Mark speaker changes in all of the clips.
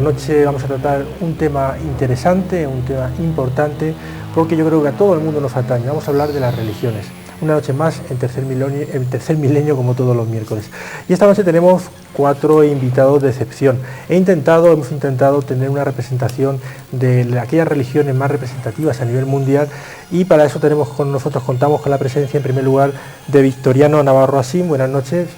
Speaker 1: esta noche vamos a tratar un tema interesante, un tema importante, porque yo creo que a todo el mundo nos atañe. Vamos a hablar de las religiones. Una noche más en tercer milenio como todos los miércoles. Y esta noche tenemos 4 invitados de excepción. Hemos intentado tener una representación de aquellas religiones más representativas a nivel mundial, y para eso contamos con la presencia en primer lugar de Victoriano Navarro Asín. Buenas noches.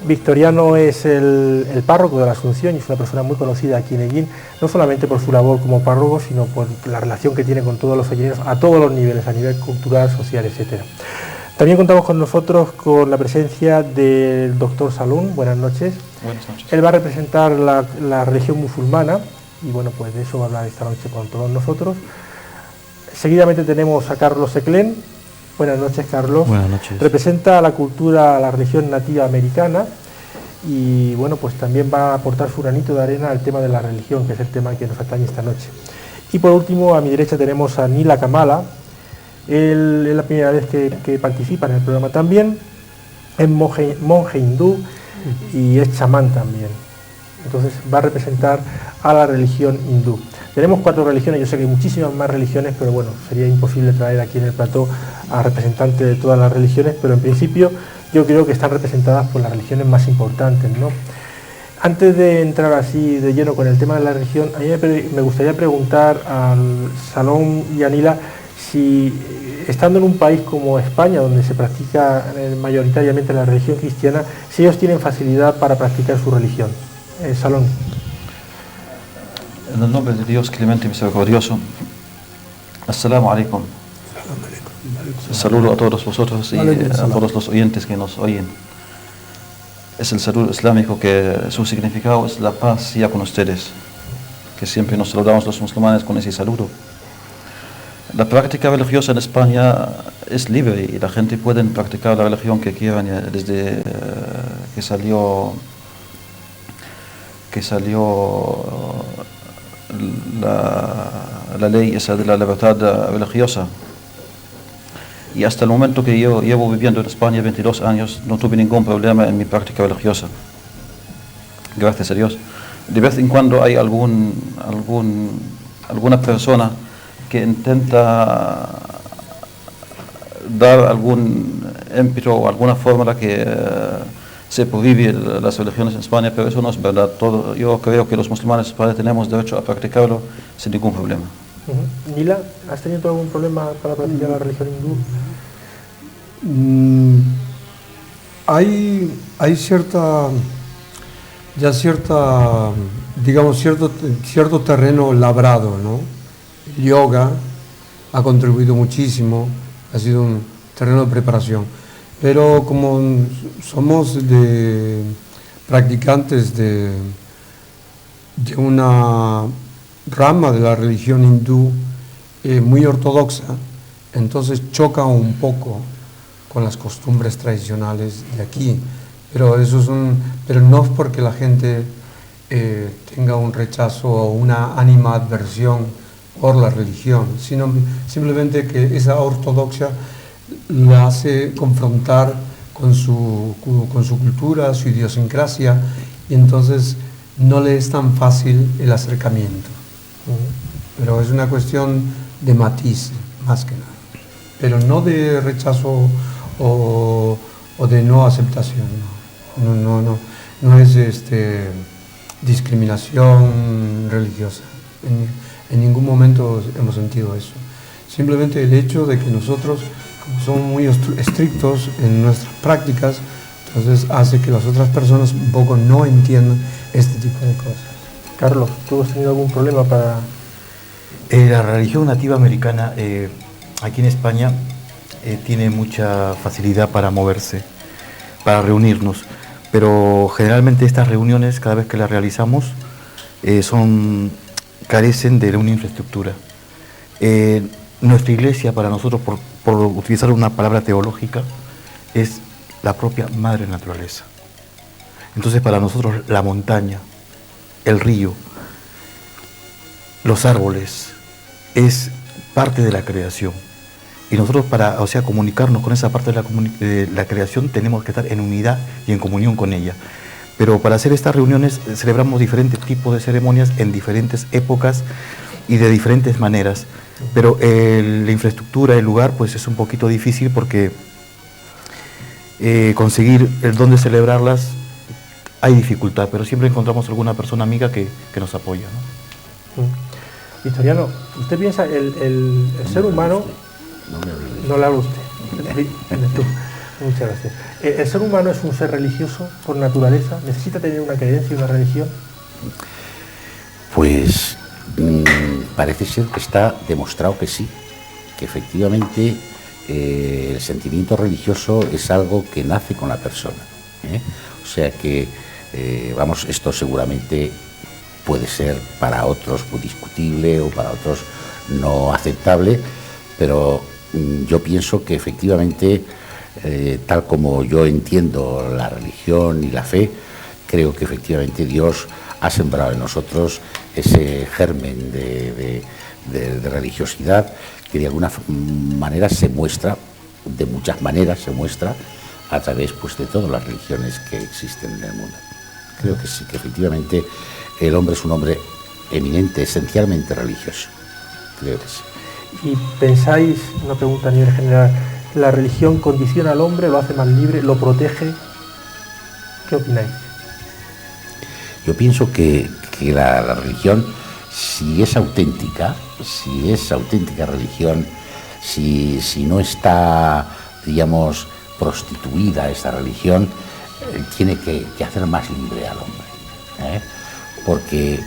Speaker 1: Victoriano es el párroco de la Asunción y es una persona muy conocida aquí en Hellín, no solamente por su labor como párroco, sino por la relación que tiene con todos los hellineros a todos los niveles, a nivel cultural, social, etc. También contamos con nosotros con la presencia del doctor Salún. Buenas noches.
Speaker 2: Buenas noches.
Speaker 1: Él va a representar la religión musulmana y bueno, pues de eso va a hablar esta noche con todos nosotros. Seguidamente tenemos a Carlos Eclén. Buenas noches, Carlos.
Speaker 2: Buenas noches.
Speaker 1: Representa la religión nativa americana y bueno, pues también va a aportar su granito de arena al tema de la religión, que es el tema que nos atañe esta noche. Y por último, a mi derecha tenemos a Nila Kamala. Él es la primera vez que participa en el programa también. Es monje hindú y es chamán también. Entonces va a representar a la religión hindú. Tenemos 4 religiones, yo sé que hay muchísimas más religiones, pero bueno, sería imposible traer aquí en el plató a representantes de todas las religiones, pero en principio yo creo que están representadas por las religiones más importantes, ¿no? Antes de entrar así de lleno con el tema de la religión, a mí me gustaría preguntar al Salón y a Nila si, estando en un país como España, donde se practica mayoritariamente la religión cristiana, si ellos tienen facilidad para practicar su religión. Salón.
Speaker 2: En el nombre de Dios clemente y misericordioso, Assalamu alaikum. Saludo a todos vosotros y a todos los oyentes que nos oyen. Es el saludo islámico que su significado es la paz sea con ustedes, que siempre nos saludamos los musulmanes con ese saludo. La práctica religiosa en España es libre y la gente puede practicar la religión que quieran desde que salió la ley esa de la libertad religiosa. Y hasta el momento que yo llevo viviendo en España 22 años, no tuve ningún problema en mi práctica religiosa. Gracias a Dios. De vez en cuando hay alguna persona que intenta dar algún ímpetu o alguna fórmula que se prohíbe las religiones en España, pero eso no es verdad. Yo creo que los musulmanes tenemos derecho a practicarlo sin ningún problema.
Speaker 1: Nila, ¿has tenido algún problema para practicar la religión hindú?
Speaker 3: Hay cierto terreno labrado, ¿no? El yoga ha contribuido muchísimo, ha sido un terreno de preparación. Pero como somos practicantes de una rama de la religión hindú muy ortodoxa, entonces choca un poco con las costumbres tradicionales de aquí. Pero pero no es porque la gente tenga un rechazo o una animadversión por la religión, sino simplemente que esa ortodoxia la hace confrontar con su cultura, su idiosincrasia, y entonces no le es tan fácil el acercamiento. Pero es una cuestión de matiz, más que nada. Pero no de rechazo o de no aceptación. No es discriminación religiosa. En ningún momento hemos sentido eso. Simplemente el hecho de que nosotros, como somos muy estrictos en nuestras prácticas, entonces hace que las otras personas un poco no entiendan este tipo de cosas.
Speaker 1: Carlos, ¿tú has tenido algún problema para...?
Speaker 4: La religión nativa americana aquí en España tiene mucha facilidad para moverse, para reunirnos, pero generalmente estas reuniones, cada vez que las realizamos, carecen de una infraestructura. Nuestra iglesia, para nosotros, por utilizar una palabra teológica, es la propia madre naturaleza. Entonces, para nosotros, la montaña, el río, los árboles, es parte de la creación. Y nosotros para comunicarnos con esa parte de la creación tenemos que estar en unidad y en comunión con ella. Pero para hacer estas reuniones celebramos diferentes tipos de ceremonias en diferentes épocas y de diferentes maneras. Pero la infraestructura, el lugar, pues es un poquito difícil porque conseguir el dónde celebrarlas hay dificultad, pero siempre encontramos alguna persona amiga que nos apoya, ¿no?
Speaker 1: Victoriano, ¿usted piensa el ser humano... No le habla usted. Muchas gracias. ¿El ser humano es un ser religioso por naturaleza? ¿Necesita tener una creencia y una religión?
Speaker 5: Pues parece ser que está demostrado que sí, que efectivamente el sentimiento religioso es algo que nace con la persona, ¿eh? O sea que, vamos, esto seguramente puede ser para otros muy discutible o para otros no aceptable, pero yo pienso que efectivamente, tal como yo entiendo la religión y la fe, creo que efectivamente Dios ha sembrado en nosotros ese germen de religiosidad que de alguna manera se muestra, de muchas maneras se muestra a través, pues, de todas las religiones que existen en el mundo. Creo que sí, que efectivamente el hombre es un hombre eminente, esencialmente religioso. Creo que sí.
Speaker 1: ¿Y pensáis, una pregunta a nivel general, la religión condiciona al hombre, lo hace más libre, lo protege? ¿Qué opináis?
Speaker 5: Yo pienso que la religión, si es auténtica religión, si no está, digamos, prostituida esa religión, tiene que hacer más libre al hombre, ¿eh? Porque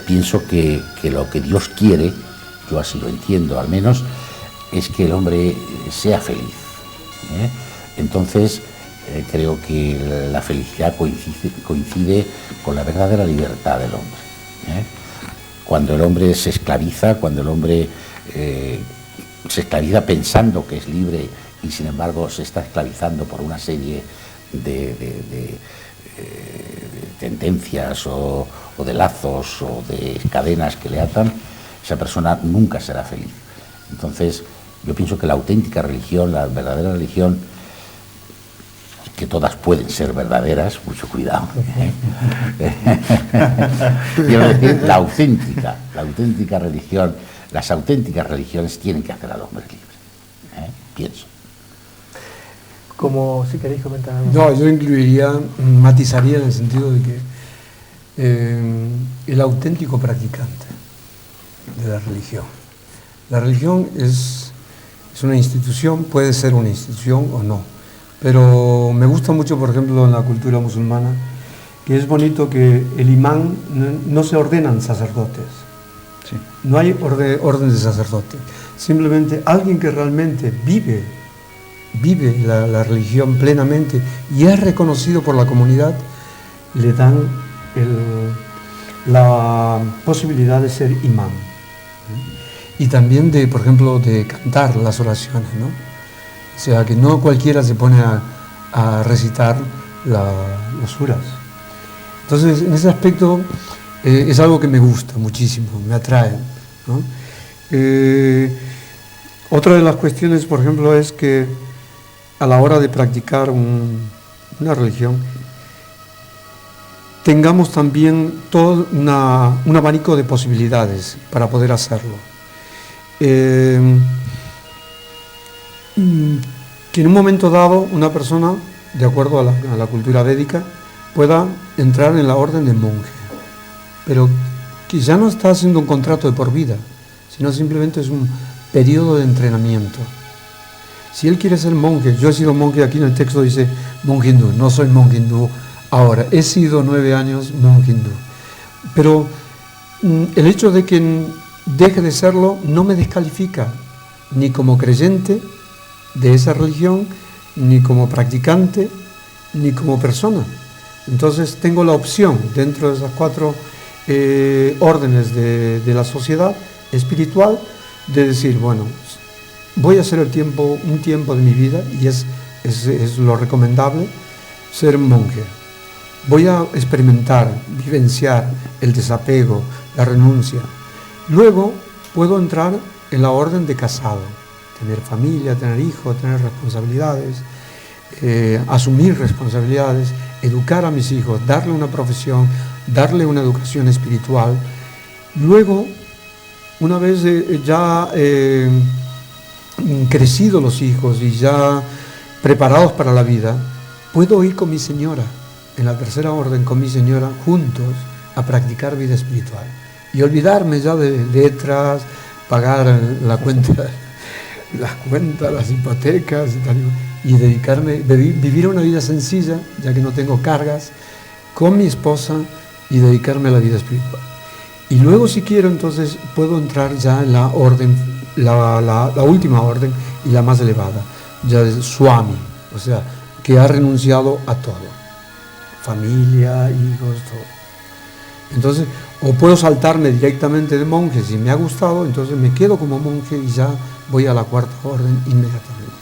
Speaker 5: pienso que lo que Dios quiere, yo así lo entiendo al menos, es que el hombre sea feliz, ¿eh? Entonces creo que la felicidad coincide con la verdadera libertad del hombre, ¿eh? Cuando el hombre se esclaviza, cuando el hombre se esclaviza pensando que es libre y sin embargo se está esclavizando por una serie de tendencias o de lazos o de cadenas que le atan, esa persona nunca será feliz. Entonces yo pienso que la auténtica religión, la verdadera religión, que todas pueden ser verdaderas, mucho cuidado, quiero decir, la auténtica religión, las auténticas religiones tienen que hacer al hombre libre, pienso.
Speaker 1: Como si queréis comentar algo.
Speaker 3: No, yo incluiría, matizaría en el sentido de que el auténtico practicante de la religión. La religión es una institución, puede ser una institución o no, pero me gusta mucho, por ejemplo, en la cultura musulmana, que es bonito que el imán no se ordenan sacerdotes,
Speaker 2: Sí.
Speaker 3: no hay orden de sacerdote, simplemente alguien que realmente vive la religión plenamente y es reconocido por la comunidad, le dan la posibilidad de ser imán. Y también por ejemplo, de cantar las oraciones, ¿no? O sea, que no cualquiera se pone a recitar los suras. Entonces, en ese aspecto, es algo que me gusta muchísimo, me atrae, ¿no? Otra de las cuestiones, por ejemplo, es que a la hora de practicar una religión, tengamos también todo un abanico de posibilidades para poder hacerlo. Que en un momento dado una persona, de acuerdo a la cultura védica, pueda entrar en la orden de monje, pero que ya no está haciendo un contrato de por vida, sino simplemente es un periodo de entrenamiento. Si él quiere ser monje, yo he sido monje, aquí en el texto dice monje hindú, no soy monje hindú ahora, he sido 9 años monje hindú, pero el hecho de que deje de serlo no me descalifica ni como creyente de esa religión, ni como practicante, ni como persona. Entonces tengo la opción dentro de esas 4 órdenes de la sociedad espiritual de decir, bueno, voy a hacer un tiempo de mi vida, y es lo recomendable, ser monje. Voy a experimentar, vivenciar el desapego, la renuncia. Luego puedo entrar en la orden de casado, tener familia, tener hijos, tener responsabilidades, asumir responsabilidades educar a mis hijos, darle una profesión, darle una educación espiritual. Luego, una vez ya crecidos los hijos y ya preparados para la vida, puedo ir con mi señora, en la tercera orden con mi señora, juntos a practicar vida espiritual y olvidarme ya de letras, pagar las cuentas, las hipotecas y tal, y dedicarme, vivir una vida sencilla, ya que no tengo cargas, con mi esposa y dedicarme a la vida espiritual. Y luego, si quiero, entonces puedo entrar ya en la orden, la última orden y la más elevada, ya es Swami, o sea, que ha renunciado a todo, familia, hijos, todo. Entonces, o puedo saltarme directamente de monje si me ha gustado, entonces me quedo como monje y ya voy a la cuarta orden inmediatamente.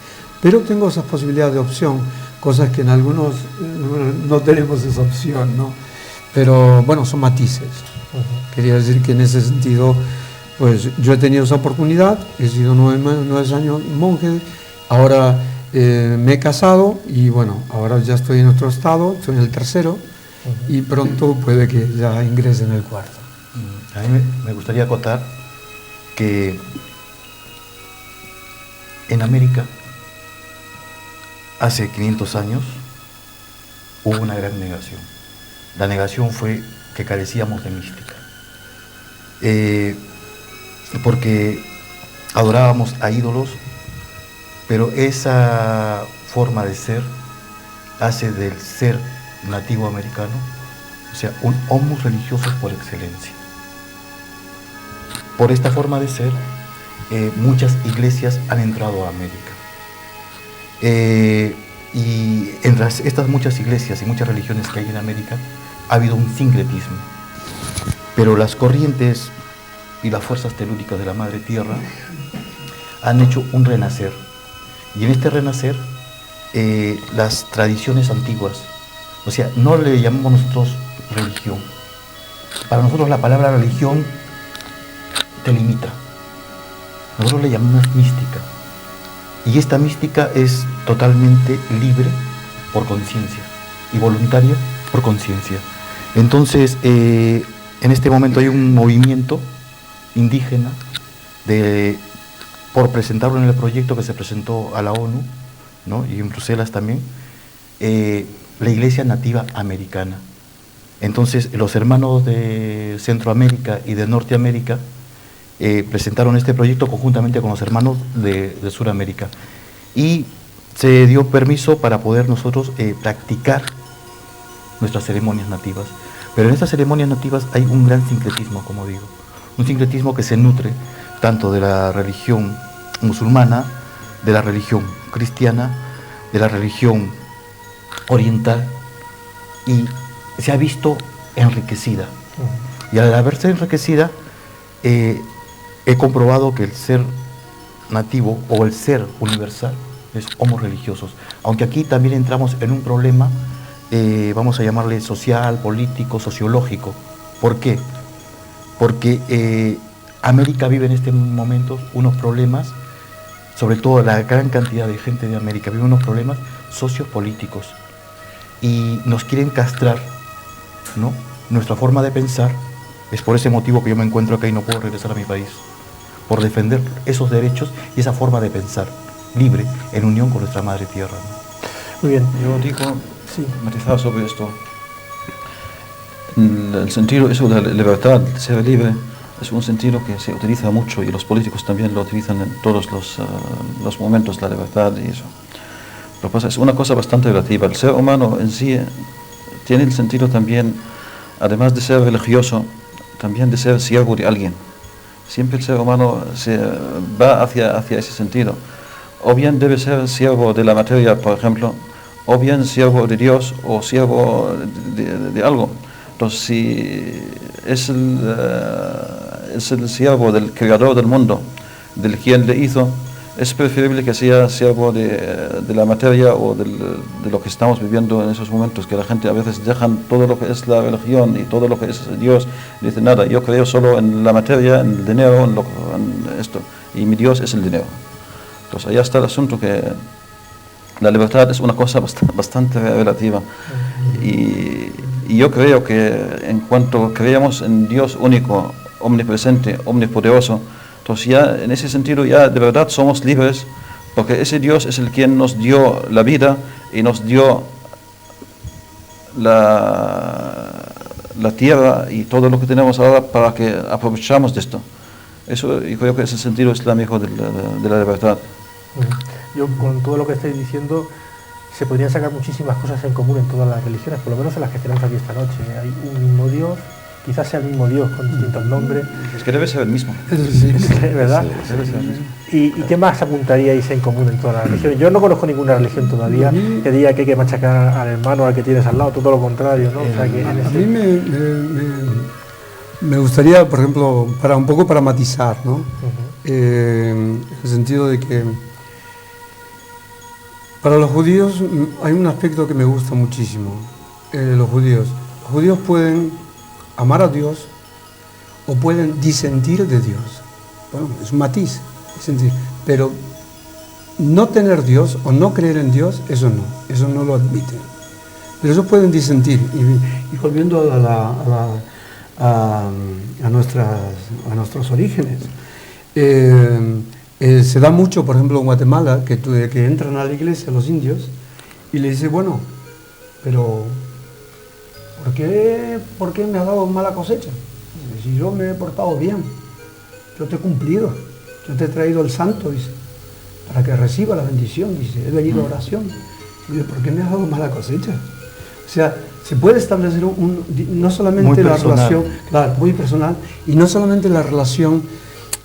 Speaker 3: Pero tengo esas posibilidades de opción, cosas que en algunos no tenemos esa opción, ¿no? Pero bueno, son matices. Quería decir que en ese sentido, pues yo he tenido esa oportunidad, he sido 9 años monje, ahora me he casado y bueno, ahora ya estoy en otro estado, estoy en el tercero y pronto puede que ya ingrese en el cuarto.
Speaker 4: A mí me gustaría acotar que en América, hace 500 años, hubo una gran negación. La negación fue que carecíamos de mística. Porque adorábamos a ídolos, pero esa forma de ser hace del ser nativo americano, o sea, un homo religioso por excelencia. Por esta forma de ser, muchas iglesias han entrado a América. Y entre estas muchas iglesias y muchas religiones que hay en América, ha habido un sincretismo. Pero las corrientes y las fuerzas telúricas de la Madre Tierra han hecho un renacer. Y en este renacer, las tradiciones antiguas, o sea, no le llamamos nosotros religión. Para nosotros la palabra religión te limita. Nosotros le llamamos mística. Y esta mística es totalmente libre por conciencia y voluntaria por conciencia. Entonces, en este momento hay un movimiento indígena por presentarlo en el proyecto que se presentó a la ONU, ¿no? Y en Bruselas también, la Iglesia Nativa Americana. Entonces, los hermanos de Centroamérica y de Norteamérica presentaron este proyecto conjuntamente con los hermanos de Sudamérica. Y se dio permiso para poder nosotros practicar nuestras ceremonias nativas. Pero en estas ceremonias nativas hay un gran sincretismo, como digo. Un sincretismo que se nutre tanto de la religión musulmana, de la religión cristiana, de la religión oriental, y se ha visto enriquecida. Y al haberse enriquecida, he comprobado que el ser nativo o el ser universal es homo religiosos. Aunque aquí también entramos en un problema, vamos a llamarle social, político, sociológico. ¿Por qué? Porque América vive en este momento unos problemas, sobre todo la gran cantidad de gente de América vive unos problemas sociopolíticos y nos quieren castrar, ¿no? Nuestra forma de pensar. Es por ese motivo que yo me encuentro acá y no puedo regresar a mi país, por defender esos derechos y esa forma de pensar libre en unión con nuestra Madre Tierra, ¿no?
Speaker 1: Muy bien.
Speaker 2: Yo digo,
Speaker 1: Sí.
Speaker 2: matizar sobre esto. El sentido eso de la libertad, de ser libre, es un sentido que se utiliza mucho y los políticos también lo utilizan en todos los momentos, la libertad y eso. Pero pasa, es una cosa bastante relativa. El ser humano en sí tiene el sentido también, además de ser religioso, también de ser siervo de alguien. Siempre el ser humano se va hacia ese sentido. O bien debe ser siervo de la materia, por ejemplo, o bien siervo de Dios o siervo de algo. Entonces, si es el siervo del creador del mundo, del quien le hizo, es preferible que sea siervo de la materia o de lo que estamos viviendo en esos momentos, que la gente a veces dejan todo lo que es la religión y todo lo que es Dios, y dice nada, yo creo solo en la materia, en el dinero, en esto, y mi Dios es el dinero. Entonces allá está el asunto, que la libertad es una cosa bastante relativa. Y yo creo que en cuanto creemos en Dios único, omnipresente, omnipoderoso, entonces ya en ese sentido ya de verdad somos libres, porque ese Dios es el quien nos dio la vida y nos dio la tierra y todo lo que tenemos ahora para que aprovechamos de esto. Eso yo creo que es el sentido islámico de la libertad.
Speaker 1: Yo con todo lo que estáis diciendo se podrían sacar muchísimas cosas en común en todas las religiones, por lo menos en las que tenemos aquí esta noche. Hay un mismo Dios, quizás sea el mismo Dios con distintos nombres.
Speaker 2: Es que debe ser el mismo.
Speaker 1: Sí, ¿verdad?
Speaker 2: Sí, debe ser el mismo.
Speaker 1: ¿Y qué más apuntaríais en común en todas las religiones? Yo no conozco ninguna religión todavía que diga que hay que machacar al hermano, al que tienes al lado, todo lo contrario, ¿no? O sea, que
Speaker 3: A mí me gustaría, por ejemplo, un poco para matizar, ¿no? En el sentido de que para los judíos hay un aspecto que me gusta muchísimo. Los judíos pueden amar a Dios o pueden disentir de Dios. Bueno, es un matiz, disentir. Pero no tener Dios o no creer en Dios, eso no lo admiten. Pero ellos pueden disentir. Y volviendo a nuestros orígenes, se da mucho, por ejemplo, en Guatemala, que entran a la iglesia los indios y le dice, bueno, pero ¿por qué me has dado mala cosecha? Si yo me he portado bien, yo te he cumplido, yo te he traído el santo, dice, para que reciba la bendición, dice, he venido a oración. Y dice, ¿por qué me has dado mala cosecha? O sea, se puede establecer no solamente la relación, claro, muy personal, y no solamente la relación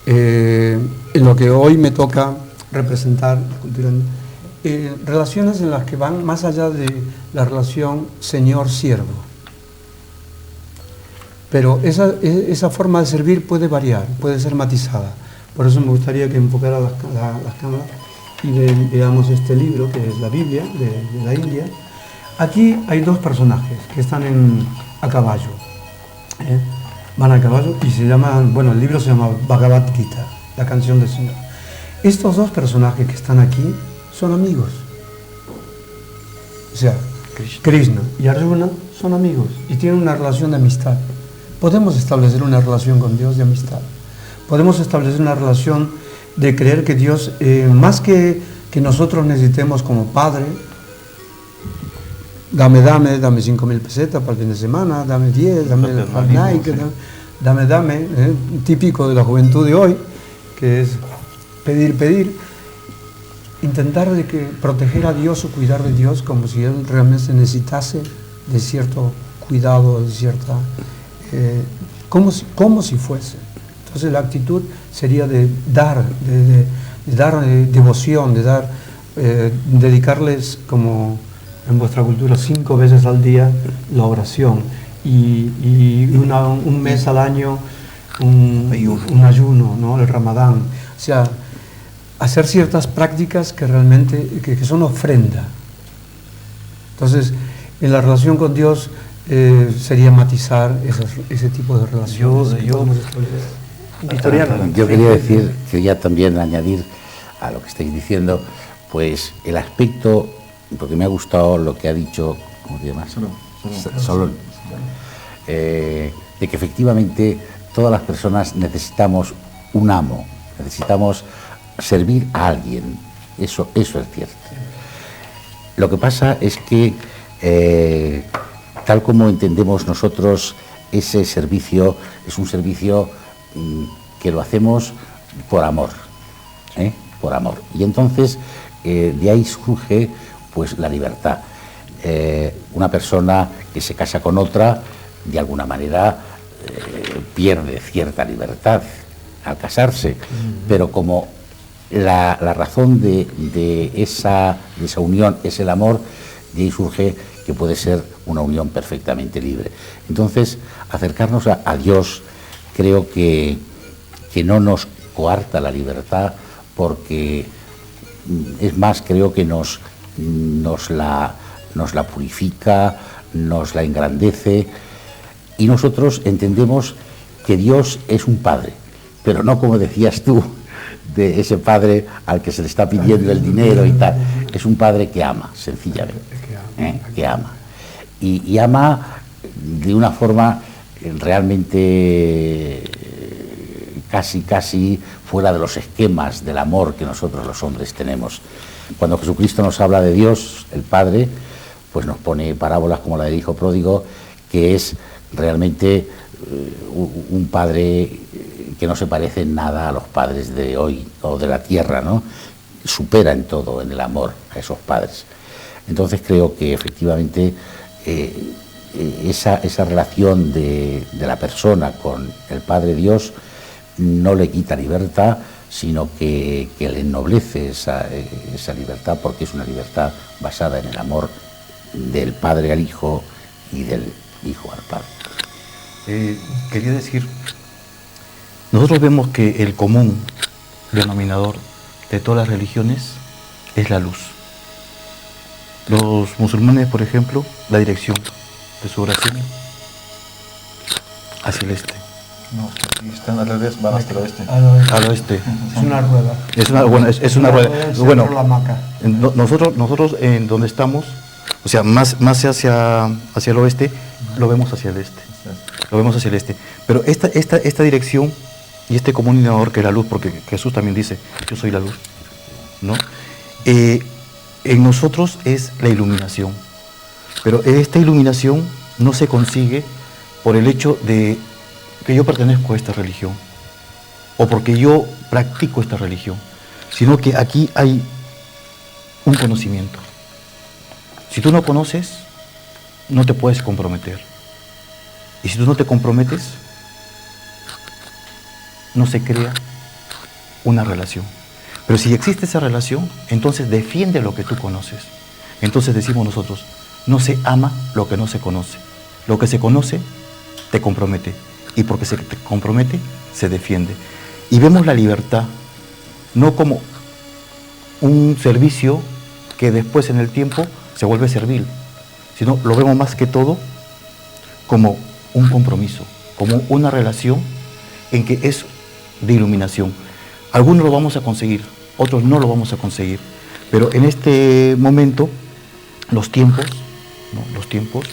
Speaker 3: en lo que hoy me toca representar, relaciones en las que van más allá de la relación señor-siervo. Pero esa forma de servir puede variar, puede ser matizada. Por eso me gustaría que enfocara las cámaras y veamos este libro, que es la Biblia de la India. Aquí hay dos personajes que están a caballo. Van a caballo y se llaman, bueno, el libro se llama Bhagavad Gita, la canción del Señor. Estos dos personajes que están aquí son amigos. O sea, Krishna y Arjuna son amigos y tienen una relación de amistad. Podemos establecer una relación con Dios de amistad. Podemos establecer una relación de creer que Dios, más que nosotros necesitemos como Padre, dame 5.000 pesetas para el fin de semana, dame 10, dame el Nike, dame, típico de la juventud de hoy, que es pedir, intentar proteger a Dios o cuidar de Dios como si Él realmente necesitase de cierto cuidado, de cierta, como si fuese. Entonces la actitud sería de dar devoción, dedicarles como en vuestra cultura 5 veces al día la oración y un mes al año un ayuno, ¿no? El Ramadán. O sea, hacer ciertas prácticas que realmente que son ofrenda. Entonces, en la relación con Dios sería matizar ese tipo de relaciones.
Speaker 5: Yo quería decir, quería también añadir a lo que estáis diciendo, pues el aspecto, porque me ha gustado lo que ha dicho, ¿cómo te llamas? Solón. De que efectivamente todas las personas necesitamos un amo, necesitamos servir a alguien. Eso es cierto. Lo que pasa es que, tal como entendemos nosotros, ese servicio es un servicio que lo hacemos por amor, por amor. Y entonces de ahí surge pues la libertad. Una persona que se casa con otra, de alguna manera pierde cierta libertad al casarse, pero como la razón de esa unión es el amor, de ahí surge que puede ser una unión perfectamente libre. Entonces, acercarnos a Dios creo que no nos coarta la libertad, porque es más, creo que nos la purifica, nos la engrandece, y nosotros entendemos que Dios es un Padre, pero no como decías tú, de ese Padre al que se le está pidiendo el dinero y tal. Es un Padre que ama, sencillamente, que ama. y ama de una forma realmente casi fuera de los esquemas del amor que nosotros los hombres tenemos. Cuando Jesucristo nos habla de Dios, el Padre, pues nos pone parábolas como la del Hijo Pródigo, que es realmente un padre que no se parece en nada a los padres de hoy o de la tierra, ¿no? Supera en todo, en el amor, a esos padres. Entonces creo que efectivamente esa relación de la persona con el Padre Dios no le quita libertad, sino que le ennoblece esa libertad, porque es una libertad basada en el amor del Padre al Hijo y del Hijo al Padre.
Speaker 4: Quería decir, nosotros vemos que el común denominador de todas las religiones es la luz. Los musulmanes, por ejemplo, la dirección de su oración hacia el este.
Speaker 2: No, si están al revés, van hacia el oeste.
Speaker 4: Al oeste.
Speaker 3: Es una rueda.
Speaker 4: Es una rueda. Bueno,
Speaker 3: la Maca.
Speaker 4: nosotros en donde estamos, o sea, más hacia el oeste, lo vemos hacia el este. Lo vemos hacia el este. Pero esta dirección y este común denominador que es la luz, porque Jesús también dice, yo soy la luz, ¿no? En nosotros es la iluminación. Pero esta iluminación no se consigue por el hecho de que yo pertenezco a esta religión o porque yo practico esta religión, sino que aquí hay un conocimiento. Si tú no conoces, no te puedes comprometer. Y si tú no te comprometes, no se crea una relación. Pero si existe esa relación, entonces defiende lo que tú conoces. Entonces decimos nosotros, no se ama lo que no se conoce. Lo que se conoce te compromete. Y porque se te compromete, se defiende. Y vemos la libertad no como un servicio que después en el tiempo se vuelve servil, sino lo vemos más que todo como un compromiso, como una relación en que es de iluminación. Algunos lo vamos a conseguir, otros no lo vamos a conseguir, pero en este momento los tiempos, ¿no? Los tiempos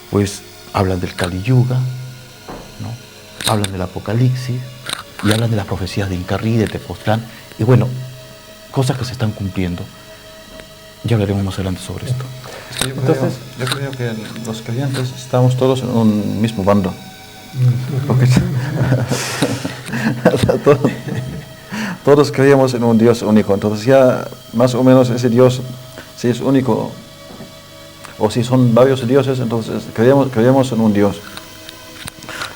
Speaker 4: pues hablan del Kali Yuga, ¿no? Hablan del Apocalipsis y hablan de las profecías de Incarrí, de Tepoztlán, y bueno, cosas que se están cumpliendo. Ya hablaremos más adelante sobre esto.
Speaker 2: Entonces, yo creo que los creyentes estamos todos en un mismo bando. Porque todos creemos en un Dios único. Entonces ya más o menos ese Dios, si es único o si son varios dioses, entonces creemos en un Dios.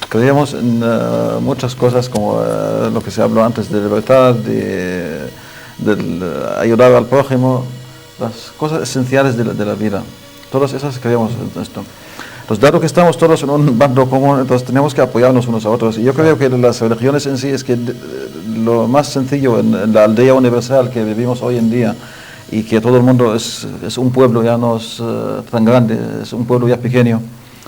Speaker 2: Creemos en muchas cosas como lo que se habló antes de libertad, de ayudar al prójimo, las cosas esenciales de la vida. Todas esas creemos en esto. Entonces, dado que estamos todos en un bando común, entonces tenemos que apoyarnos unos a otros. Y yo creo que las religiones en sí es que lo más sencillo en la aldea universal que vivimos hoy en día, y que todo el mundo es un pueblo, ya no es tan grande, es un pueblo ya pequeño.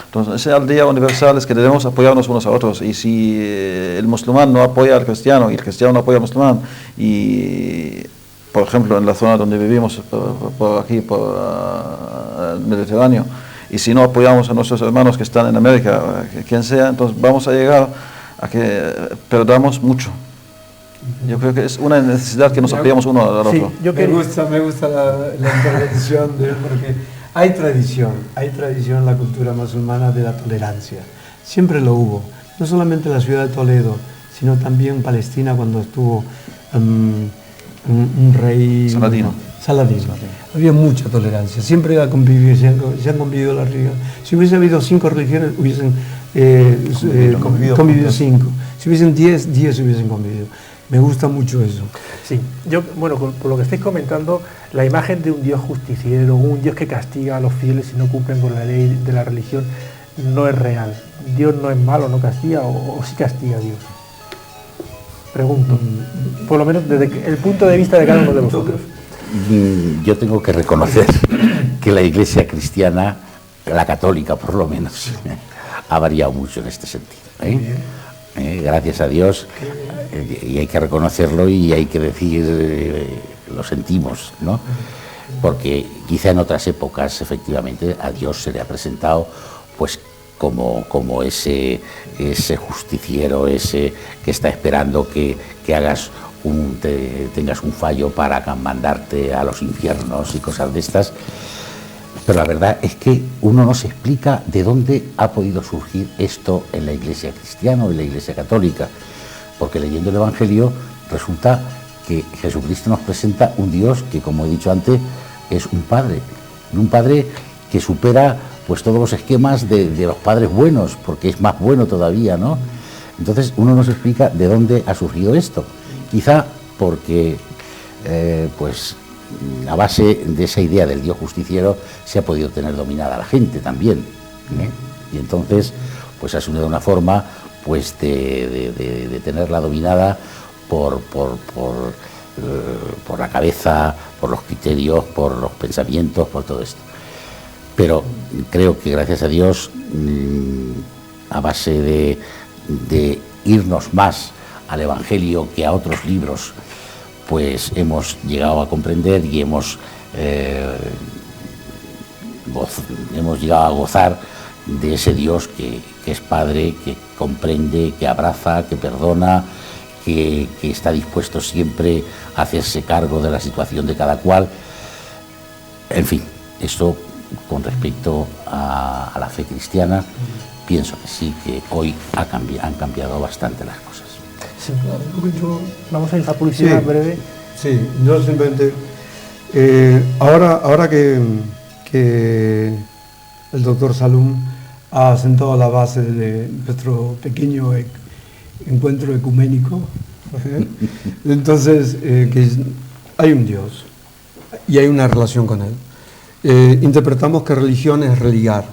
Speaker 2: Entonces, esa aldea universal es que debemos apoyarnos unos a otros. Y si el musulmán no apoya al cristiano y el cristiano no apoya al musulmán, y por ejemplo en la zona donde vivimos, por aquí, por el Mediterráneo, y si no apoyamos a nuestros hermanos que están en América, quien sea, entonces vamos a llegar a que perdamos mucho. Yo creo que es una necesidad que nos apoyamos uno al otro.
Speaker 3: Sí, me gusta la intervención de él, porque hay tradición en la cultura musulmana de la tolerancia. Siempre lo hubo, no solamente en la ciudad de Toledo, sino también en Palestina cuando estuvo un rey Saladino. Había mucha tolerancia, siempre se han convivido las religiones. Si hubiese habido 5 religiones, hubiesen convivido 5. Si hubiesen 10 hubiesen convivido. Me gusta mucho eso.
Speaker 1: Sí, yo, bueno, por lo que estáis comentando, la imagen de un Dios justiciero, un Dios que castiga a los fieles si no cumplen con la ley de la religión, no es real. Dios no es malo, no castiga, o sí castiga a Dios. Pregunto, por lo menos desde el punto de vista de cada uno de vosotros.
Speaker 5: Yo tengo que reconocer que la Iglesia cristiana, la católica por lo menos, ha variado mucho en este sentido. Gracias a Dios, y hay que reconocerlo y hay que decir, lo sentimos, ¿no? porque quizá en otras épocas efectivamente a Dios se le ha presentado pues como ese justiciero, ese que está esperando que hagas tengas un fallo para mandarte a los infiernos y cosas de estas. Pero la verdad es que uno no se explica de dónde ha podido surgir esto en la Iglesia cristiana o en la Iglesia católica, porque leyendo el Evangelio resulta que Jesucristo nos presenta un Dios que, como he dicho antes, es un Padre, y un Padre que supera pues todos los esquemas de los padres buenos, porque es más bueno todavía, ¿no? Entonces uno no se explica de dónde ha surgido esto. Quizá porque pues a base de esa idea del Dios justiciero se ha podido tener dominada la gente también, ¿eh? Y entonces pues ha asumido una forma pues de tenerla dominada por la cabeza, por los criterios, por los pensamientos, por todo esto. Pero creo que gracias a Dios, a base de irnos más al Evangelio que a otros libros, pues hemos llegado a comprender y hemos llegado a gozar de ese Dios que es Padre, que comprende, que abraza, que perdona, que está dispuesto siempre a hacerse cargo de la situación de cada cual. En fin, esto con respecto a la fe cristiana, pienso que sí, que hoy han cambiado bastante las cosas.
Speaker 1: Sí, vamos a ir a publicidad breve.
Speaker 3: Sí, yo simplemente, ahora que el doctor Salum ha sentado la base de nuestro pequeño encuentro ecuménico, entonces hay un Dios y hay una relación con Él. Interpretamos que religión es religar,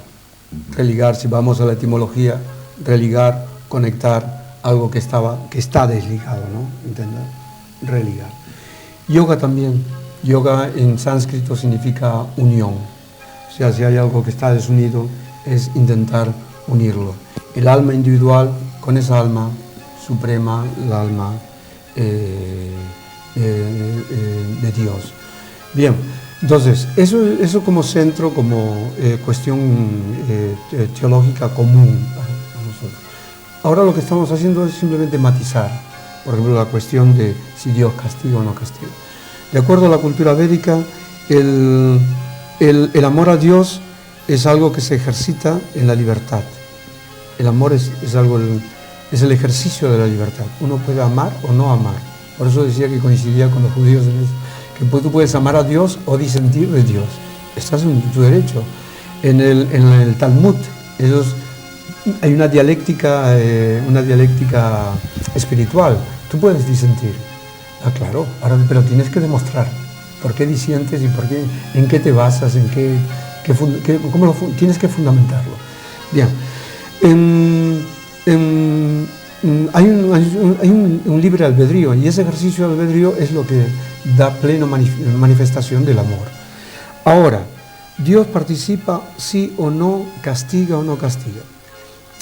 Speaker 3: si vamos a la etimología, religar, conectar, algo que está desligado, ¿no? ¿Entender? Religar. Yoga también. Yoga en sánscrito significa unión. O sea, si hay algo que está desunido, es intentar unirlo. El alma individual con esa alma suprema, el alma de Dios. Bien, entonces, eso como centro, como cuestión teológica común para nosotros. Ahora lo que estamos haciendo es simplemente matizar, por ejemplo, la cuestión de si Dios castiga o no castiga. De acuerdo a la cultura védica, el amor a Dios es algo que se ejercita en la libertad. El amor es el ejercicio de la libertad. Uno puede amar o no amar. Por eso decía que coincidía con los judíos en eso, que tú puedes amar a Dios o disentir de Dios. Estás en tu derecho. En el Talmud, hay una dialéctica espiritual. Tú puedes disentir. Ah, claro, pero tienes que demostrar por qué disientes y por qué, en qué te basas, tienes que fundamentarlo. Bien. Hay un libre albedrío, y ese ejercicio de albedrío es lo que da plena manifestación del amor. Ahora, ¿Dios participa sí o no, castiga o no castiga?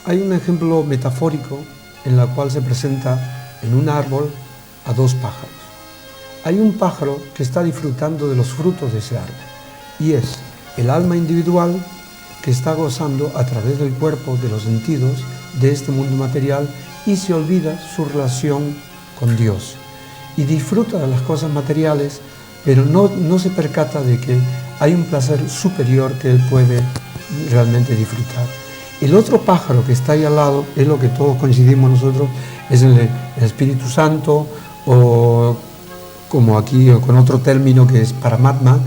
Speaker 3: Hay un ejemplo metafórico en el cual se presenta en un árbol a dos pájaros. Hay un pájaro que está disfrutando de los frutos de ese árbol, y es el alma individual que está gozando a través del cuerpo, de los sentidos, de este mundo material, y se olvida su relación con Dios. Y disfruta de las cosas materiales, pero no se percata de que hay un placer superior que él puede realmente disfrutar. El otro pájaro que está ahí al lado, es lo que todos coincidimos nosotros, es el Espíritu Santo, o como aquí con otro término que es Paramatma,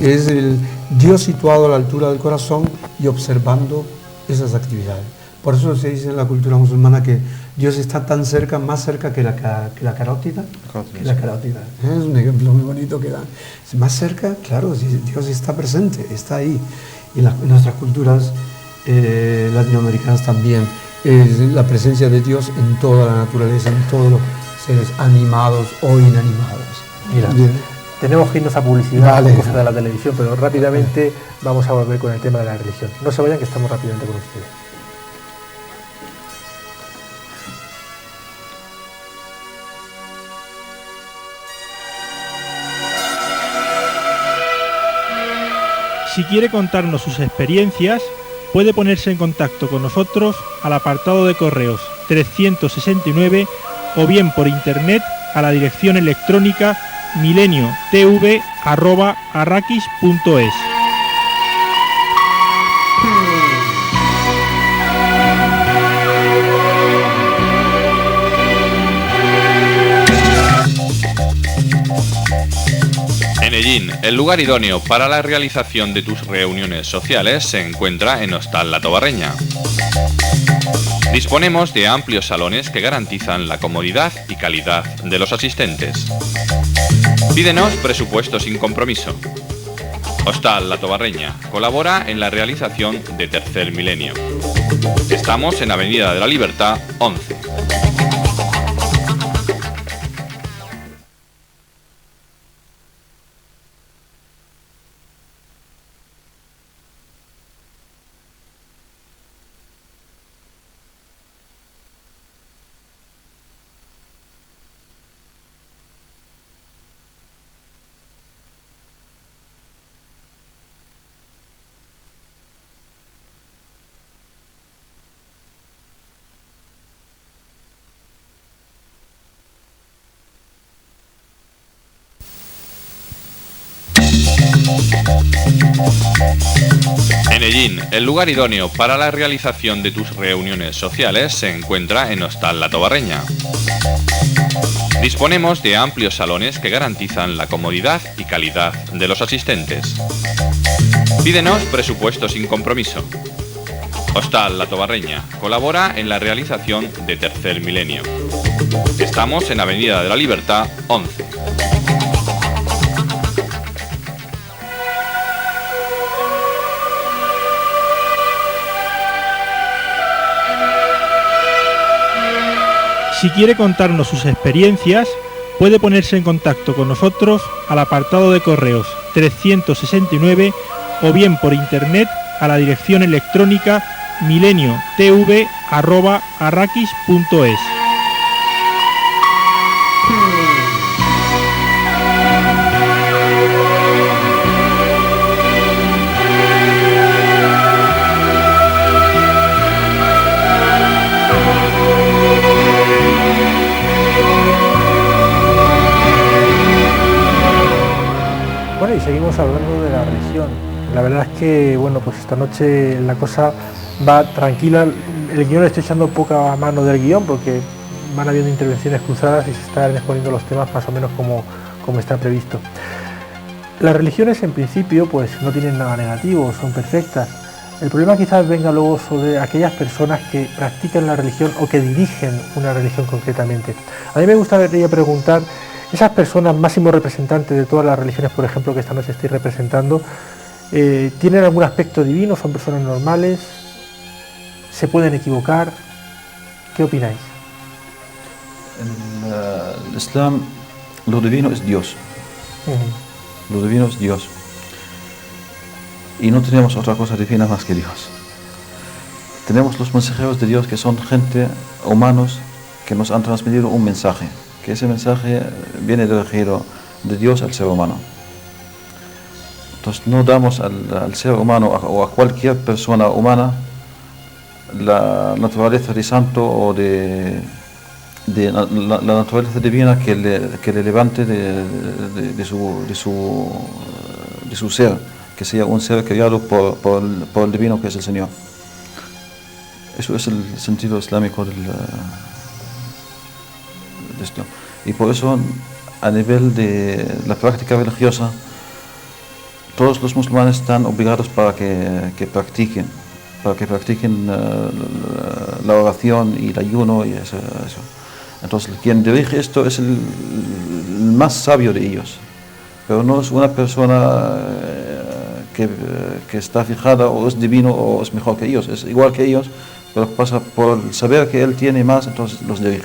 Speaker 3: es el Dios situado a la altura del corazón y observando esas actividades. Por eso se dice en la cultura musulmana que Dios está tan cerca, más cerca que la carótida. La carótida. Es un ejemplo muy bonito que dan. Más cerca, claro, Dios está presente, está ahí. Y en nuestras culturas latinoamericanas también, la presencia de Dios en toda la naturaleza, en todos los seres animados o inanimados.
Speaker 1: Mira, bien. Tenemos que irnos a publicidad, cosas de la televisión, pero rápidamente vamos a volver con el tema de la religión. No se vayan, que estamos rápidamente con ustedes. Si quiere contarnos sus experiencias, puede ponerse en contacto con nosotros al apartado de correos 369 o bien por internet a la dirección electrónica mileniotv@arrakis.es.
Speaker 6: Enellín, el lugar idóneo para la realización de tus reuniones sociales, se encuentra en Hostal La Tobarreña. Disponemos de amplios salones que garantizan la comodidad y calidad de los asistentes. Pídenos presupuesto sin compromiso. Hostal La Tobarreña colabora en la realización de Tercer Milenio. Estamos en Avenida de la Libertad 11. Enellín, el lugar idóneo para la realización de tus reuniones sociales, se encuentra en Hostal La Tobarreña. Disponemos de amplios salones que garantizan la comodidad y calidad de los asistentes. Pídenos presupuesto sin compromiso. Hostal La Tobarreña colabora en la realización de Tercer Milenio. Estamos en Avenida de la Libertad 11.
Speaker 1: Si quiere contarnos sus experiencias, puede ponerse en contacto con nosotros al apartado de correos 369 o bien por internet a la dirección electrónica mileniotv@arrakis.es. Bueno, y seguimos hablando de la religión. La verdad es que, bueno, pues esta noche la cosa va tranquila. El guión le estoy echando poca mano del guión porque van habiendo intervenciones cruzadas y se están exponiendo los temas más o menos como está previsto. Las religiones en principio pues no tienen nada negativo, son perfectas. El problema quizás venga luego sobre aquellas personas que practican la religión o que dirigen una religión concretamente. A mí me gustaría preguntar, esas personas, máximos representantes de todas las religiones, por ejemplo, que esta noche estoy representando, ¿tienen algún aspecto divino? ¿Son personas normales? ¿Se pueden equivocar? ¿Qué opináis?
Speaker 2: En el Islam, lo divino es Dios. Lo divino es Dios. Y no tenemos otra cosa divina más que Dios. Tenemos los mensajeros de Dios, que son gente, humanos, que nos han transmitido un mensaje. Que ese mensaje viene dirigido de Dios al ser humano. Entonces no damos al ser humano o a cualquier persona humana la naturaleza de santo o de la naturaleza divina que le levante de su ser, que sea un ser creado por el divino que es el Señor. Eso es el sentido islámico de esto. Y por eso, a nivel de la práctica religiosa, todos los musulmanes están obligados para que practiquen la oración y el ayuno y eso. Entonces, quien dirige esto es el más sabio de ellos, pero no es una persona que está fijada o es divino o es mejor que ellos, es igual que ellos, pero pasa por saber que él tiene más, entonces los dirige.